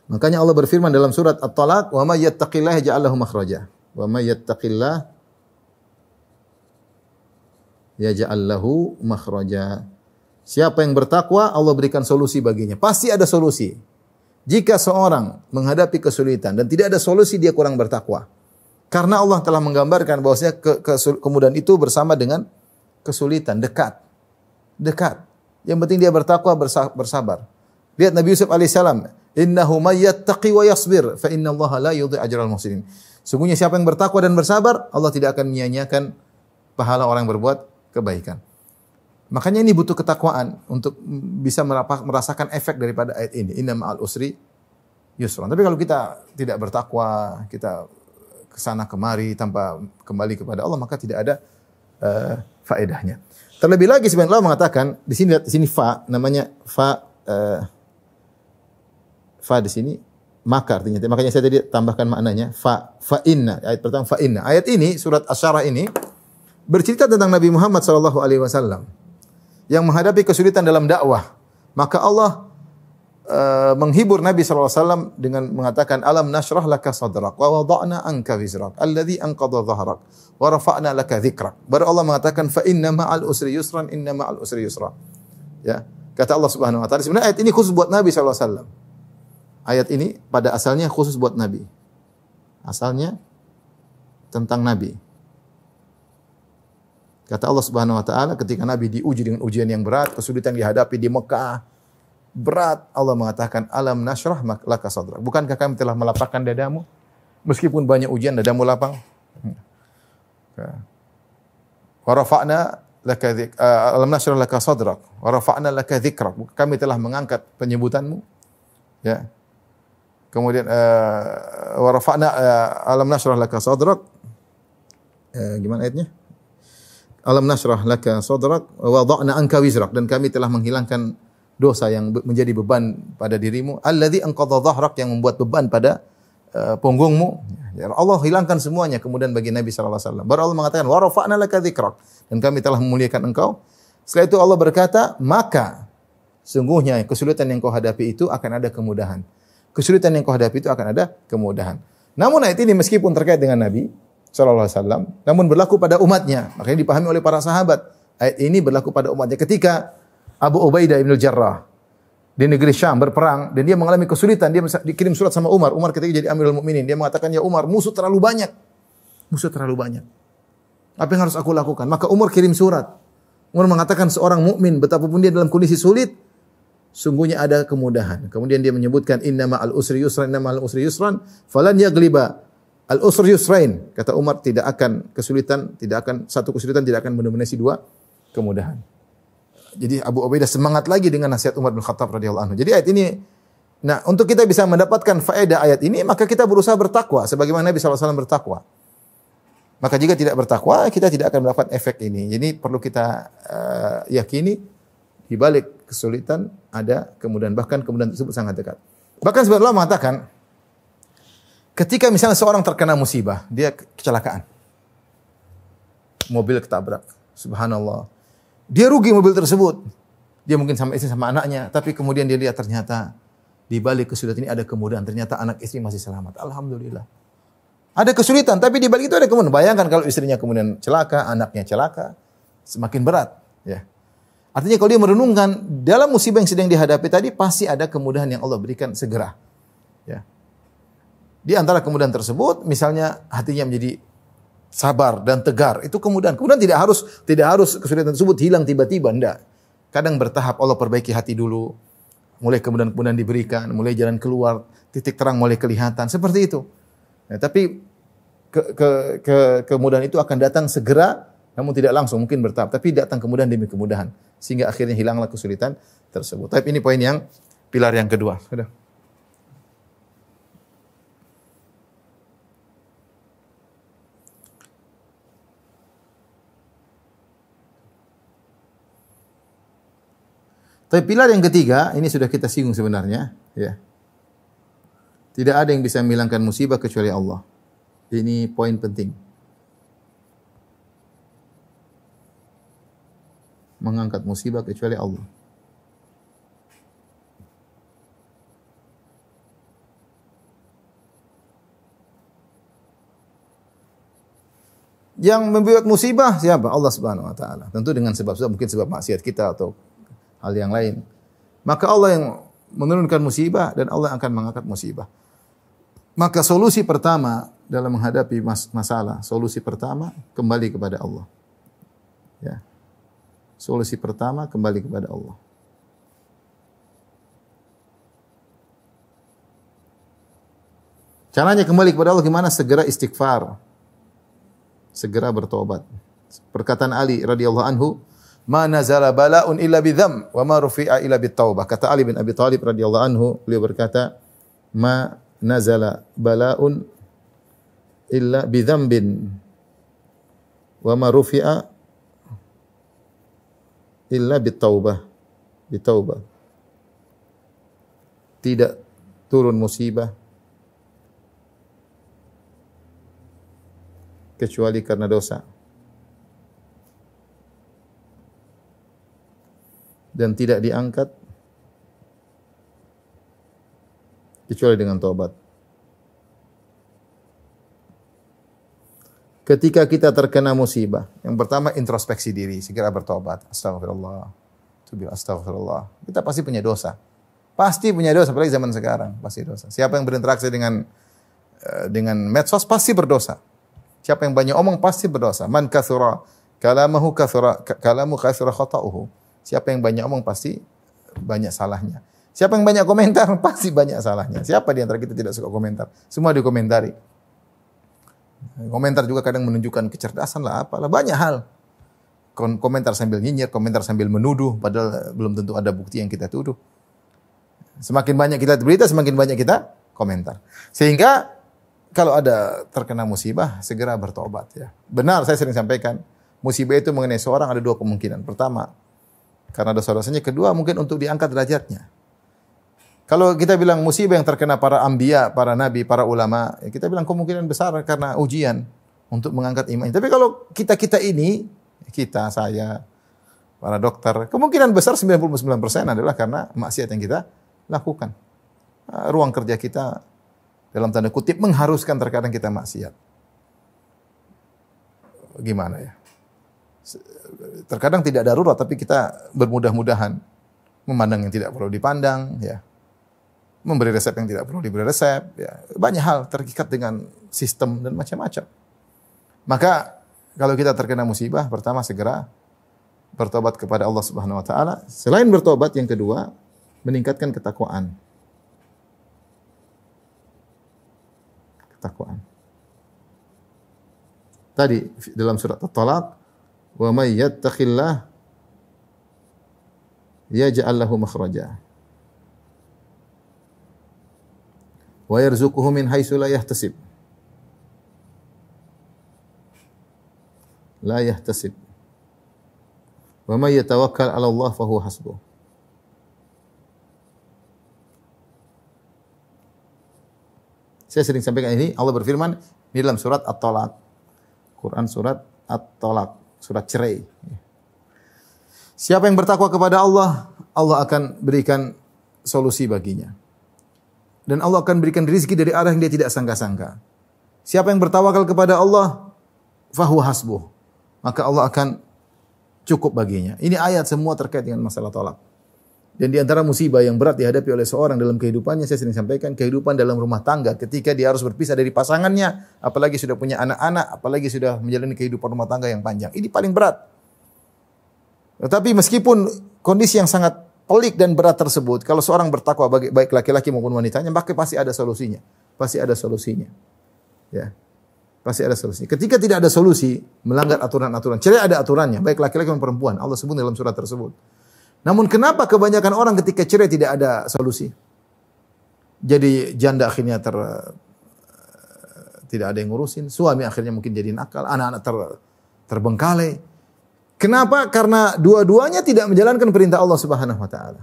Makanya Allah berfirman dalam surat At-Talaq, "Wa may yattaqillaha yaj'al lahu makhraja." Wa may yattaqillaha yaj'al lahu makhraja. Siapa yang bertakwa, Allah berikan solusi baginya. Pasti ada solusi. Jika seorang menghadapi kesulitan dan tidak ada solusi, dia kurang bertakwa. Karena Allah telah menggambarkan bahwasanya kemudahan itu bersama dengan kesulitan, dekat. Dekat. Yang penting dia bertakwa, bersabar. Lihat Nabi Yusuf alaihissalam, innahu may yattaqi wa yasbir fa innallaha la yudhi'u ajral muhsinin. Sungguhnya siapa yang bertakwa dan bersabar, Allah tidak akan menyia-nyiakan pahala orang yang berbuat kebaikan. Makanya ini butuh ketakwaan untuk bisa merasakan efek daripada ayat ini. Inna ma'al usri yusran. Tapi kalau kita tidak bertakwa, kita kesana kemari tanpa kembali kepada Allah, maka tidak ada faedahnya. Terlebih lagi sebenarnya Allah mengatakan di sini fa namanya fa di sini maka artinya. Makanya saya tadi tambahkan maknanya fa inna. Ayat pertama fa inna. Ayat ini surat Asy-Syarah ini bercerita tentang Nabi Muhammad sallallahu alaihi wasallam yang menghadapi kesulitan dalam dakwah. Maka Allah menghibur Nabi sallallahu alaihi wasallam dengan mengatakan alam nashrah laka sadrak wa wada'na anka wizrak alladhi anqadha dhahrak wa rafa'na laka dzikrak. Baru Allah mengatakan fa inna ma'al usri yusran inna ma'al usri yusra. Ya, kata Allah Subhanahu wa taala. Sebenarnya ayat ini khusus buat Nabi sallallahu alaihi wasallam. Ayat ini pada asalnya khusus buat Nabi. Asalnya tentang Nabi. Kata Allah Subhanahu wa taala ketika Nabi diuji dengan ujian yang berat, kesulitan dihadapi di Mekah, berat, Allah mengatakan alam nashrah laka sadrak. Bukankah kami telah melapangkan dadamu? Meskipun banyak ujian dadamu lapang. Wa rafa'na laka alam nashrah laka sadrak wa rafa'na laka dzikrak. Kami telah mengangkat penyebutanmu. Ya. Kemudian wa rafa'na alam nashrah laka sadrak. Gimana ayatnya? Alam nashrah laka sadrak wa wada'na anka wizrak, dan kami telah menghilangkan dosa yang menjadi beban pada dirimu. Alladzi anqadha dhahrak, yang membuat beban pada punggungmu. Ya, Allah hilangkan semuanya kemudian bagi Nabi sallallahu alaihi wasallam. Baru Allah mengatakan wa rafa'na laka dzikrak, dan kami telah memuliakan engkau. Setelah itu Allah berkata, maka sungguhnya kesulitan yang kau hadapi itu akan ada kemudahan. Kesulitan yang kau hadapi itu akan ada kemudahan. Namun ayat ini meskipun terkait dengan Nabi sallallahu alaihi wasallam, namun berlaku pada umatnya. Makanya dipahami oleh para sahabat. Ayat ini berlaku pada umatnya. Ketika Abu Ubaidah bin Jarrah di negeri Syam berperang dan dia mengalami kesulitan, dia dikirim surat sama Umar. Umar ketika jadi Amirul Mukminin, dia mengatakan, "Ya Umar, musuh terlalu banyak. Musuh terlalu banyak. Apa yang harus aku lakukan?" Maka Umar kirim surat. Umar mengatakan seorang mukmin betapapun dia dalam kondisi sulit, sungguhnya ada kemudahan. Kemudian dia menyebutkan inna ma'al usri yusran, inna ma'al usri yusran, falan yagliba al-usri yusrain. Kata Umar, tidak akan kesulitan, satu kesulitan tidak akan mendominasi dua kemudahan. Jadi Abu Ubaidah semangat lagi dengan nasihat Umar bin Khattab radhiyallahu anhu. Jadi ayat ini, nah untuk kita bisa mendapatkan faedah ayat ini, maka kita berusaha bertakwa sebagaimana Nabi SAW bertakwa. Maka jika tidak bertakwa, kita tidak akan mendapat efek ini. Jadi perlu kita yakini di balik kesulitan ada kemudahan, bahkan kemudahan tersebut sangat dekat. Bahkan sebagian ulama mengatakan, ketika misalnya seorang terkena musibah, dia kecelakaan. Mobil ketabrak. Subhanallah. Dia rugi mobil tersebut. Dia mungkin sama istri sama anaknya, tapi kemudian dia lihat ternyata di balik kesulitan ini ada kemudahan. Ternyata anak istri masih selamat. Alhamdulillah. Ada kesulitan, tapi di balik itu ada kemudahan. Bayangkan kalau istrinya kemudian celaka, anaknya celaka, semakin berat. Ya. Artinya kalau dia merenungkan dalam musibah yang sedang dihadapi tadi pasti ada kemudahan yang Allah berikan segera. Ya. Di antara kemudahan tersebut, misalnya hatinya menjadi sabar dan tegar, itu kemudahan. Kemudian tidak harus kesulitan tersebut hilang tiba-tiba, enggak. Kadang bertahap Allah perbaiki hati dulu, mulai kemudahan diberikan, mulai jalan keluar, titik terang mulai kelihatan, seperti itu. Ya, tapi kemudahan itu akan datang segera, namun tidak langsung, mungkin bertahap, tapi datang kemudahan demi kemudahan, sehingga akhirnya hilanglah kesulitan tersebut. Tapi ini poin yang pilar yang kedua. Sudah. Tapi pilar yang ketiga, ini sudah kita singgung sebenarnya, ya. Tidak ada yang bisa menghilangkan musibah kecuali Allah. Ini poin penting. Mengangkat musibah kecuali Allah. Yang membuat musibah siapa? Allah Subhanahu wa taala. Tentu dengan sebab-sebab, mungkin sebab maksiat kita atau hal yang lain. Maka Allah yang menurunkan musibah dan Allah akan mengangkat musibah. Maka solusi pertama dalam menghadapi masalah, solusi pertama kembali kepada Allah. Ya. Solusi pertama kembali kepada Allah. Caranya kembali kepada Allah gimana? Segera istighfar. Segera bertobat. Perkataan Ali radhiyallahu anhu, "Ma nazala bala'un illa bidzam wa ma rufi'a illa bittaubah." Kata Ali bin Abi Thalib radhiyallahu anhu, beliau berkata, "Ma nazala bala'un illa bidzambin wa ma rufi'a illa bittaubah." Bittaubah. Tidak turun musibah kecuali karena dosa. Dan tidak diangkat kecuali dengan taubat. Ketika kita terkena musibah, yang pertama introspeksi diri, segera bertobat. Astagfirullah. Astagfirullah. Kita pasti punya dosa. Pasti punya dosa, apalagi zaman sekarang, pasti dosa. Siapa yang berinteraksi dengan medsos pasti berdosa. Siapa yang banyak omong pasti berdosa. Man katsura kalamuhu katsura khata'uhu. Siapa yang banyak omong pasti banyak salahnya. Siapa yang banyak komentar pasti banyak salahnya. Siapa di antara kita tidak suka komentar? Semua dikomentari. Komentar juga kadang menunjukkan kecerdasan lah, apalah banyak hal. Komentar sambil nyinyir, komentar sambil menuduh, padahal belum tentu ada bukti yang kita tuduh. Semakin banyak kita berita, semakin banyak kita komentar. Sehingga kalau ada terkena musibah, segera bertobat. Ya. Benar, saya sering sampaikan, musibah itu mengenai seorang ada dua kemungkinan. Pertama, karena dosa-dosanya. Kedua, mungkin untuk diangkat derajatnya. Kalau kita bilang musibah yang terkena para anbiya, para nabi, para ulama, ya kita bilang kemungkinan besar karena ujian untuk mengangkat iman. Tapi kalau kita ini, kita, saya, para dokter, kemungkinan besar 99% adalah karena maksiat yang kita lakukan. Ruang kerja kita, dalam tanda kutip, mengharuskan terkadang kita maksiat. Gimana ya? Terkadang tidak darurat, tapi kita bermudah-mudahan memandang yang tidak perlu dipandang, ya. Memberi resep yang tidak perlu diberi resep, ya. Banyak hal terikat dengan sistem dan macam-macam. Maka kalau kita terkena musibah, pertama segera bertobat kepada Allah Subhanahu wa taala. Selain bertobat, yang kedua, meningkatkan ketakwaan. Ketakwaan. Tadi dalam surat At-Talaq, wa may yattaqillah yaj'al lahu makhraja wa yarzuquhu min haitsu la yahtasib. La yahtasib. Wa may yatawakkal 'ala Allah fa huwa hasbuh. Saya sering sampaikan ini, Allah berfirman di dalam surat At-Talaq. Quran surat At-Talaq, surat cerai. Siapa yang bertakwa kepada Allah, Allah akan berikan solusi baginya. Dan Allah akan berikan rezeki dari arah yang dia tidak sangka-sangka. Siapa yang bertawakal kepada Allah, fahuwa hasbuh. Maka Allah akan cukup baginya. Ini ayat semua terkait dengan masalah tolak. Dan di antara musibah yang berat dihadapi oleh seorang dalam kehidupannya, saya sering sampaikan, kehidupan dalam rumah tangga ketika dia harus berpisah dari pasangannya, apalagi sudah punya anak-anak, apalagi sudah menjalani kehidupan rumah tangga yang panjang. Ini paling berat. Tetapi meskipun kondisi yang sangat pelik dan berat tersebut, kalau seorang bertakwa baik laki-laki maupun wanitanya, maka pasti ada solusinya. Pasti ada solusinya. Ya. Pasti ada solusi. Ketika tidak ada solusi, melanggar aturan-aturan. Cerai ada aturannya, baik laki-laki maupun perempuan. Allah sebut dalam surat tersebut. Namun kenapa kebanyakan orang ketika cerai tidak ada solusi? Jadi janda akhirnya tidak ada yang ngurusin, suami akhirnya mungkin jadi nakal, anak-anak terbengkalai. Kenapa? Karena dua-duanya tidak menjalankan perintah Allah Subhanahu wa taala.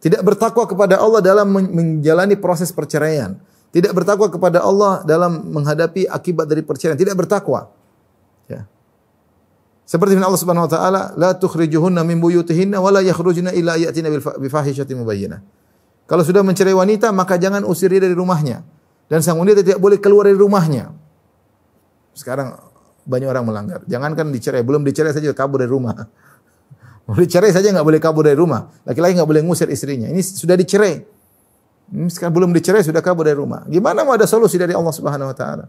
Tidak bertakwa kepada Allah dalam menjalani proses perceraian. Tidak bertakwa kepada Allah dalam menghadapi akibat dari perceraian. Tidak bertakwa. Ya. Seperti firman Allah Subhanahu wa taala, la tukhrijuhunna min buyutihinna wa la yakhrujna illa ya'tina bi fahishatin mubayyinah. Kalau sudah mencerai wanita, maka jangan usir dia dari rumahnya. Dan sang wanita tidak boleh keluar dari rumahnya. Sekarang banyak orang melanggar. Jangankan dicerai, belum dicerai saja kabur dari rumah. Mau dicerai saja enggak boleh kabur dari rumah. Laki-laki enggak boleh ngusir istrinya. Ini sudah dicerai. Sekarang belum dicerai sudah kabur dari rumah. Gimana mau ada solusi dari Allah Subhanahu wa taala?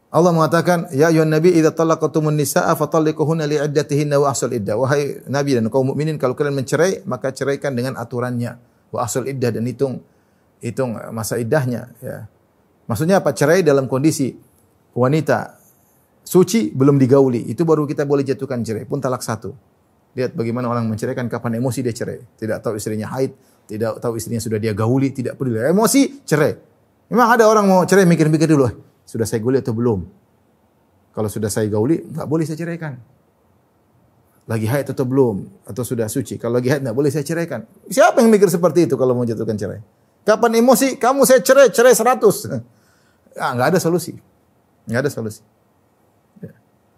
Allah mengatakan, "Ya ayyuhan nabi idza talaqtumun nisaa fatalliquhunna li'iddatihinna wa ahsul iddah." Wahai nabi dan kaum mukminin, kalau kalian mencerai, maka ceraikan dengan aturannya. Wa ahsul iddah, dan hitung masa iddahnya, ya. Maksudnya apa? Cerai dalam kondisi wanita suci belum digauli, itu baru kita boleh jatuhkan cerai, pun talak satu. Lihat bagaimana orang menceraikan, kapan emosi dia cerai. Tidak tahu istrinya haid, tidak tahu istrinya sudah dia gauli, tidak peduli. Emosi, cerai. Memang ada orang mau cerai mikir-mikir dulu, sudah saya gauli atau belum? Kalau sudah saya gauli, enggak boleh saya ceraikan. Lagi haid atau belum? Atau sudah suci? Kalau lagi haid enggak boleh saya ceraikan. Siapa yang mikir seperti itu kalau mau jatuhkan cerai? Kapan emosi? Kamu saya cerai 100. Enggak ada solusi. Enggak ada solusi. Ya.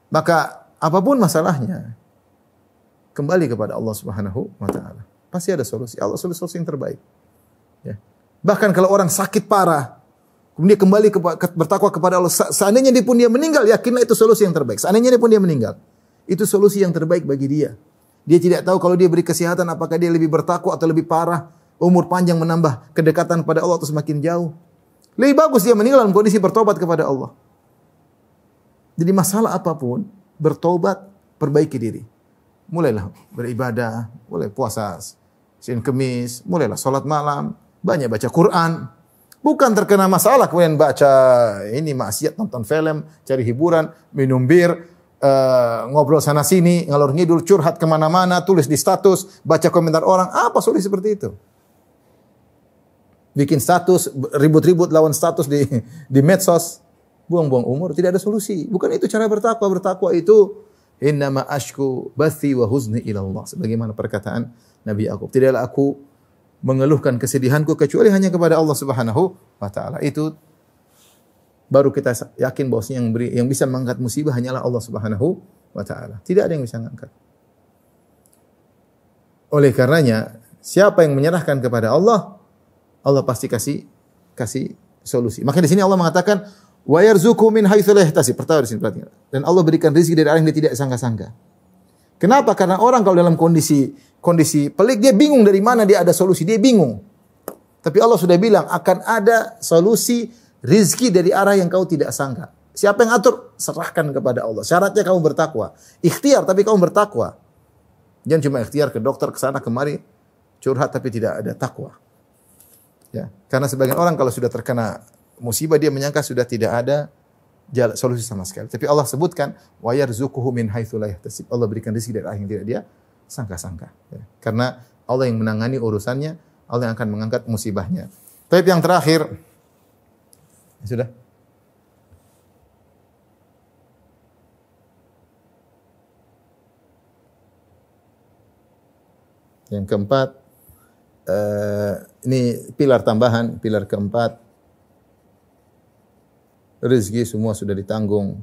Maka apapun masalahnya, kembali kepada Allah Subhanahu wa taala. Pasti ada solusi. Allah solusi yang terbaik. Ya. Bahkan kalau orang sakit parah, kemudian kembali bertakwa kepada Allah, seandainya dia pun dia meninggal, yakinlah itu solusi yang terbaik. Seandainya dia pun dia meninggal, itu solusi yang terbaik bagi dia. Dia tidak tahu kalau dia beri kesehatan apakah dia lebih bertakwa atau lebih parah, umur panjang menambah kedekatan pada Allah atau semakin jauh. Lebih bagus dia meninggal dalam kondisi bertobat kepada Allah. Jadi masalah apapun, bertobat, perbaiki diri. Mulailah beribadah, mulai puasa Senin Kemis, mulailah salat malam, banyak baca Quran. Bukan terkena masalah kemudian baca ini maksiat, nonton film, cari hiburan, minum bir, ngobrol sana sini, ngalor ngidul, curhat kemana-mana, tulis di status, baca komentar orang. Apa solusi seperti itu? Bikin status, ribut-ribut lawan status di medsos, buang-buang umur, tidak ada solusi. Bukan itu cara bertakwa. Bertakwa itu innama ashku bathi wa huzni ila Allah. Sebagaimana perkataan Nabi Yakub, tidaklah aku mengeluhkan kesedihanku kecuali hanya kepada Allah Subhanahu wa taala. Itu baru kita yakin bahwasanya yang bisa mengangkat musibah hanyalah Allah Subhanahu wa taala. Tidak ada yang bisa mengangkat. Oleh karenanya, siapa yang menyerahkan kepada Allah, Allah pasti kasih solusi. Maka di sini Allah mengatakan wa yarzuqhu min haitsu la yahtasib. Pertama di sini perhatikan. Dan Allah berikan rezeki dari arah yang dia tidak sangka-sangka. Kenapa? Karena orang kalau dalam kondisi pelik, dia bingung dari mana dia ada solusi, dia bingung. Tapi Allah sudah bilang akan ada solusi rezeki dari arah yang kau tidak sangka. Siapa yang atur? Serahkan kepada Allah. Syaratnya kamu bertakwa. Ikhtiar tapi kamu bertakwa. Jangan cuma ikhtiar ke dokter, ke sana kemari, curhat tapi tidak ada takwa. Ya, karena sebagian orang kalau sudah terkena musibah dia menyangka sudah tidak ada solusi sama sekali. Tapi Allah sebutkan wa yarzuquhu min haitsu la yahtasib. Allah berikan rezeki dari arah yang tidak dia sangka-sangka. Ya. Karena Allah yang menangani urusannya, Allah yang akan mengangkat musibahnya. Tapi yang terakhir, sudah. Yang keempat, ini pilar tambahan, pilar keempat, rezeki semua sudah ditanggung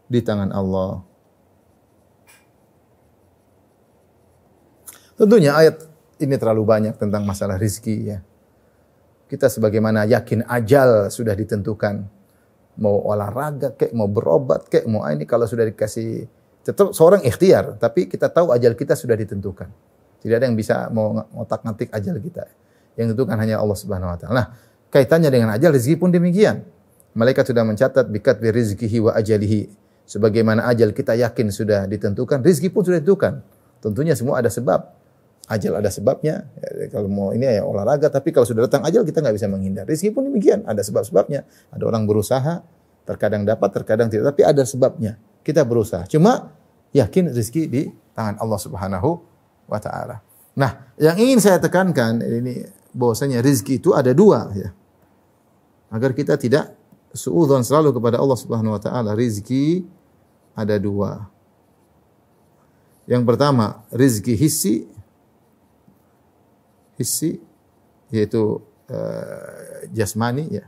di tangan Allah. Tentunya ayat ini terlalu banyak tentang masalah rezeki ya. Kita sebagaimana yakin ajal sudah ditentukan. Mau olahraga kek, mau berobat kek, mau ini kalau sudah dikasih, tetap seorang ikhtiar, tapi kita tahu ajal kita sudah ditentukan. Tidak ada yang bisa mau ngotak-ngatik ajal kita. Yang ditentukan hanya Allah Subhanahu wa taala. Nah, kaitannya dengan ajal rezeki pun demikian. Malaikat sudah mencatat bikat bi rizqihi wa ajalihi. Sebagaimana ajal kita yakin sudah ditentukan, rezeki pun sudah ditentukan. Tentunya semua ada sebab. Ajal ada sebabnya. Ya, kalau mau ini ya olahraga, tapi kalau sudah datang ajal kita nggak bisa menghindar. Rezeki pun demikian, ada sebab-sebabnya. Ada orang berusaha, terkadang dapat, terkadang tidak, tapi ada sebabnya. Kita berusaha. Cuma yakin rezeki di tangan Allah Subhanahu wa taala. Nah, yang ingin saya tekankan ini bahwasanya rezeki itu ada dua ya. Agar kita tidak suudzon selalu kepada Allah Subhanahu wa taala. Rezeki ada dua. Yang pertama, rezeki hissi yaitu jasmani ya.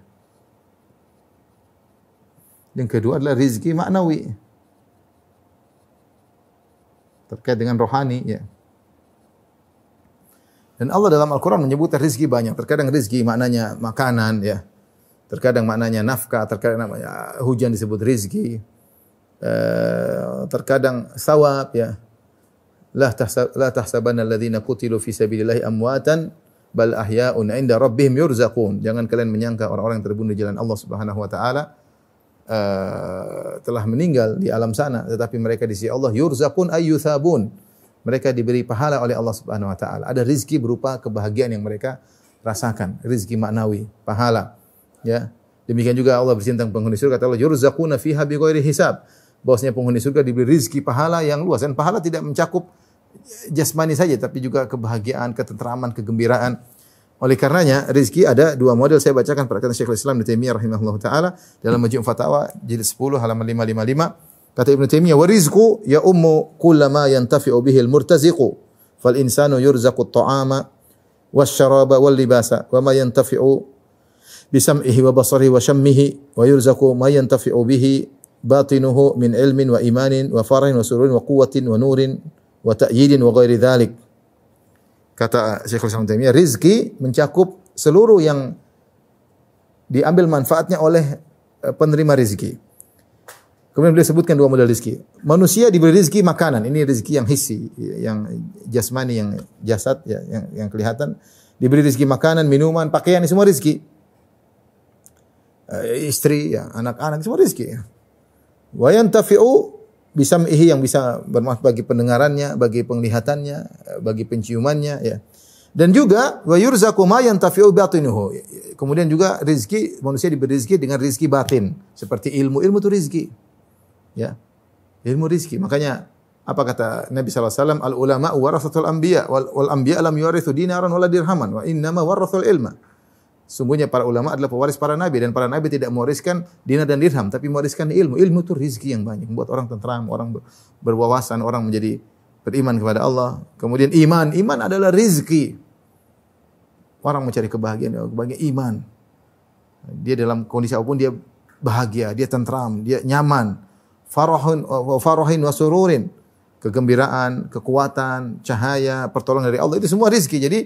Yang kedua adalah rezeki maknawi. Terkait dengan rohani ya. Dan Allah dalam Al-Qur'an menyebutkan rezeki banyak. Terkadang rezeki maknanya makanan ya. Terkadang maknanya nafkah, terkadang namanya hujan disebut rezeki. Terkadang sawab ya. La tahsabanna alladhina qutilu fi sabilillahi amwatan bal ahya'un 'inda rabbihim yurzaqun. Jangan kalian menyangka orang-orang yang terbunuh di jalan Allah Subhanahu wa taala telah meninggal di alam sana, tetapi mereka di sisi Allah yurzaqun ayyuthabun. Mereka diberi pahala oleh Allah Subhanahu wa taala. Ada rezeki berupa kebahagiaan yang mereka rasakan, rezeki maknawi, pahala. Ya. Demikian juga Allah bercerita tentang penghuni surga, kata Allah yurzaquna fiha bighairi hisab. Bahwasanya penghuni surga diberi rezeki pahala yang luas, dan pahala tidak mencakup jasmani saja tapi juga kebahagiaan, ketentraman, kegembiraan. Oleh karenanya rezeki ada dua model. Saya bacakan perkataan Syekhul Islam Ibnu Taimiyah rahimahullah taala dalam Majmu' Fatawa jilid 10 halaman 555. Kata Ibnu Taimiyah, "Wa rizqu ya ummu kullama yantafi'u bihi al-murtaziqu fal insanu yurzaqu at-ta'ama wasyaraba wal libasa wa ma yantafi'u bi sam'ihi wa basarihi wa shammihi wa yurzaqu ma yantafi'u bihi batinuhu min ilmin wa imanin wa farahin wa sururin wa quwwatin wa nurin wa ta'yidin wa ghairi dhalik." Kata Syekhul Islam Taimiyah, rezeki mencakup seluruh yang diambil manfaatnya oleh penerima rezeki. Kemudian beliau sebutkan dua model rezeki. Manusia diberi rezeki makanan, ini rezeki yang hissi, yang jasmani, yang jasad ya, yang kelihatan. Diberi rezeki makanan, minuman, pakaian, semua rezeki. Istri, ya, anak-anak, semua rezeki ya. Wa yantafi'u bisam'ihi, yang bisa bermanfaat bagi pendengarannya, bagi penglihatannya, bagi penciumannya ya. Dan juga wa yurzaqu ma yantafi'u batinuhu. Kemudian juga rezeki, manusia diberi rezeki dengan rezeki batin, seperti ilmu. Ilmu itu rezeki. Ya. Ilmu rezeki. Makanya apa kata Nabi sallallahu alaihi wasallam, al ulama warasatul anbiya wal anbiya lam yuwarithu dinaran wala dirhaman wa innama warathul ilma. Sungguhnya para ulama adalah pewaris para nabi, dan para nabi tidak mewariskan dinar dan dirham, tapi mewariskan ilmu. Ilmu itu rezeki yang banyak, membuat orang tentram, orang berwawasan, orang menjadi beriman kepada Allah. Kemudian iman adalah rezeki. Orang mencari kebahagiaan iman. Dia dalam kondisi apapun dia bahagia, dia tentram, dia nyaman. Farahin wa sururin. Kegembiraan, kekuatan, cahaya, pertolongan dari Allah, itu semua rezeki. Jadi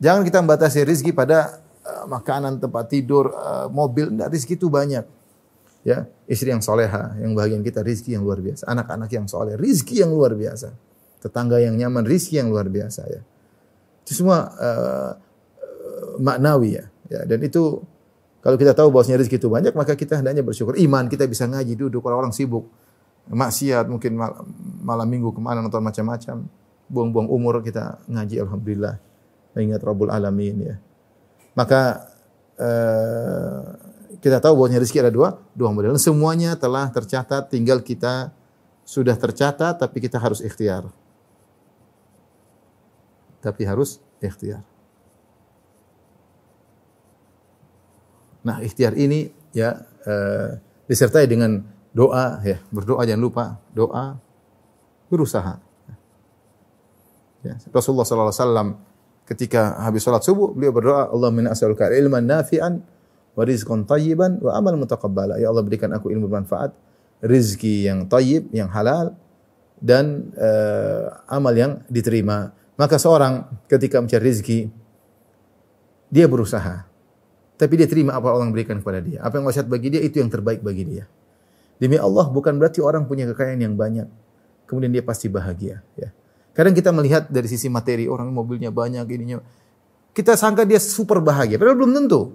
jangan kita membatasi rezeki pada makanan, tempat tidur, mobil. Enggak, rezeki itu banyak. Ya, istri yang soleha, yang bahagian kita, rezeki yang luar biasa. Anak-anak yang soleh, rezeki yang luar biasa. Tetangga yang nyaman, rezeki yang luar biasa ya. Itu semua maknawi ya. Dan itu kalau kita tahu bahwasanya rezeki itu banyak, maka kita hendaknya bersyukur. Iman, kita bisa ngaji, duduk, orang sibuk maksiat, mungkin malam minggu kemana nonton macam-macam, buang-buang umur, kita ngaji, alhamdulillah, mengingat Rabbul Alamin ya. Maka kita tahu bahwa rezeki ada dua model. Semuanya telah tercatat, tinggal kita sudah tercatat, tapi kita harus ikhtiar. Nah, ikhtiar ini ya disertai dengan doa ya, berdoa, jangan lupa doa, berusaha. Ya, Rasulullah sallallahu alaihi wasallam ketika habis salat subuh beliau berdoa, Allahumma inni as'aluka ilman nafi'an wa rizqan thayyiban wa amal mutaqabbala. Ya Allah, berikan aku ilmu bermanfaat, rizki yang thayyib, yang halal, dan amal yang diterima. Maka seorang ketika mencari rizki, dia berusaha, tapi dia terima apa Allah berikan kepada dia. Apa yang Allah syariat bagi dia, itu yang terbaik bagi dia. Demi Allah, bukan berarti orang punya kekayaan yang banyak kemudian dia pasti bahagia. Ya. Kadang kita melihat dari sisi materi, orang mobilnya banyak, ininya, kita sangka dia super bahagia, padahal belum tentu.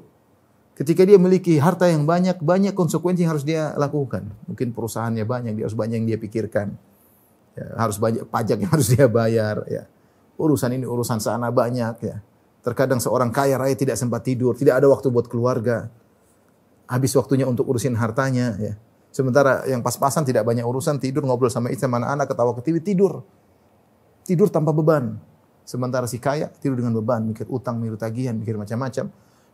Ketika dia memiliki harta yang banyak, banyak konsekuensi yang harus dia lakukan. Mungkin perusahaannya banyak, dia harus banyak yang dia pikirkan. Ya, harus banyak pajak yang harus dia bayar. Ya. Urusan ini, urusan sana banyak. Ya. Terkadang seorang kaya raya tidak sempat tidur, tidak ada waktu buat keluarga. Habis waktunya untuk urusin hartanya. Ya. Sementara yang pas-pasan tidak banyak urusan, tidur, ngobrol sama istri, sama anak-anak, ketawa ke TV, tidur. Tidur tanpa beban. Sementara si kaya tidur dengan beban, mikir utang, mikir tagihan, mikir macam-macam.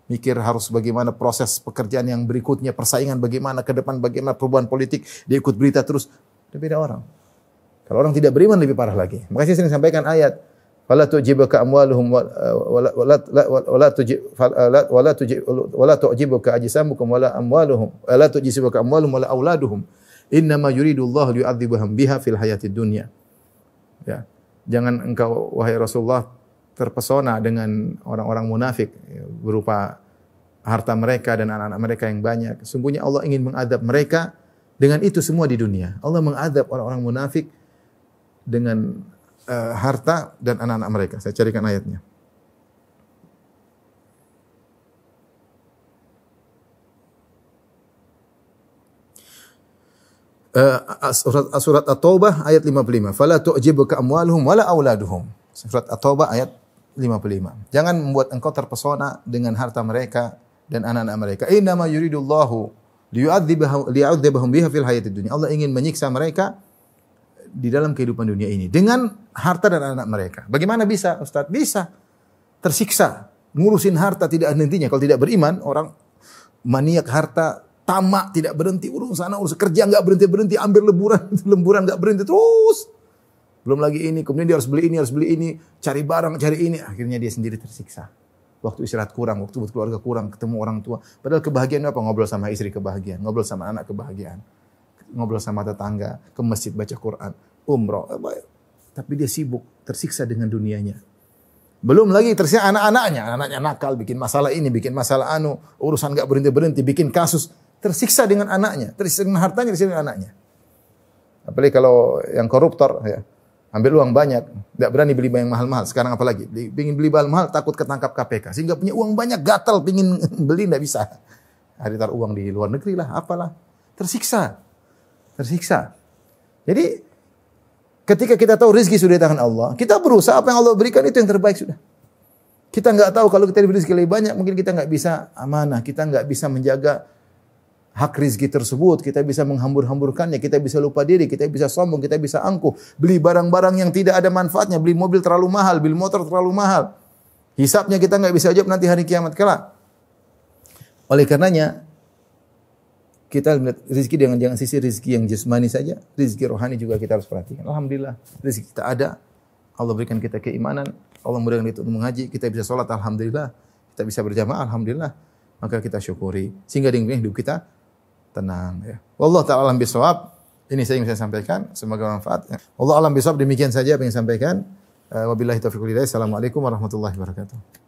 Mikir harus bagaimana proses pekerjaan yang berikutnya, persaingan bagaimana ke depan, bagaimana perubahan politik, dia ikut berita terus. Itu beda orang. Kalau orang tidak beriman lebih parah lagi. Makanya saya sering sampaikan ayat, wala tu'jibuka amwaluhum wala tu'jibuka ajsamukum wala amwaluhum wala tu'jibuka amwaluhum wala auladuhum innama yuridullahu liyu'adzibahum biha fil hayatid dunya. Ya. Jangan engkau wahai Rasulullah terpesona dengan orang-orang munafik berupa harta mereka dan anak-anak mereka yang banyak. Sesungguhnya Allah ingin mengadab mereka dengan itu semua di dunia. Allah mengadab orang-orang munafik dengan harta dan anak-anak mereka. Saya carikan ayatnya. Surat At-Taubah ayat 55. Fala tu'jibuka amwaluhum wala auladuhum. Surat At-Taubah ayat 55. Jangan membuat engkau terpesona dengan harta mereka dan anak-anak mereka. Innama yuridullahu liyu'adzibahum biha fil hayatid dunya. Allah ingin menyiksa mereka di dalam kehidupan dunia ini dengan harta dan anak mereka. Bagaimana bisa, Ustaz? Bisa. Tersiksa. Ngurusin harta tidak ada hentinya. Kalau tidak beriman, orang maniak harta, tamak, tidak berhenti, urus sana, urus kerja enggak berhenti-berhenti, ambil lemburan enggak berhenti terus. Belum lagi ini, kemudian dia harus beli ini, cari barang, cari ini, akhirnya dia sendiri tersiksa. Waktu istirahat kurang, waktu buat keluarga kurang, ketemu orang tua. Padahal kebahagiaan apa? Ngobrol sama istri kebahagiaan, ngobrol sama anak kebahagiaan. Ngobrol sama tetangga, ke masjid baca Quran, umroh. Tapi dia sibuk, tersiksa dengan dunianya. Belum lagi tersiksa anak-anaknya nakal, bikin masalah ini, bikin masalah urusan enggak berhenti-berhenti, bikin kasus. Tersiksa dengan anaknya, tersiksa dengan hartanya, tersiksa dengan anaknya. Apalagi kalau yang koruptor, ya, ambil uang banyak, tidak berani beli yang mahal-mahal. Sekarang apalagi, ingin beli mahal, takut ketangkap KPK. Sehingga punya uang banyak, gatal, ingin beli, tidak bisa. Hari taruh uang di luar negeri lah, apalah. Tersiksa. Jadi, ketika kita tahu rezeki sudah di tangan Allah, kita berusaha apa yang Allah berikan itu yang terbaik sudah. Kita enggak tahu kalau kita diberi rezeki lebih banyak, mungkin kita enggak bisa amanah, kita enggak bisa menjaga hak rezeki tersebut, kita bisa menghambur-hamburkannya, kita bisa lupa diri, kita bisa sombong, kita bisa angkuh, beli barang-barang yang tidak ada manfaatnya, beli mobil terlalu mahal, beli motor terlalu mahal. Hisabnya kita enggak bisa jawab nanti hari kiamat kelak. Oleh karenanya, kita melihat rezeki jangan sisi rezeki yang jasmani saja, rezeki rohani juga kita harus perhatikan. Alhamdulillah, rezeki kita ada. Allah berikan kita keimanan, Allah memberikan kita untuk mengaji, kita bisa sholat, alhamdulillah. Kita bisa berjamaah, alhamdulillah. Maka kita syukuri sehingga hidup kita tenang, ya. Wallahu ta'ala alam bisawab. Ini saya yang saya sampaikan, semoga bermanfaat. Wallahu alam bisawab, demikian saja apa yang saya sampaikan. Wabillahi taufiq wal hidayah. Assalamualaikum warahmatullahi wabarakatuh.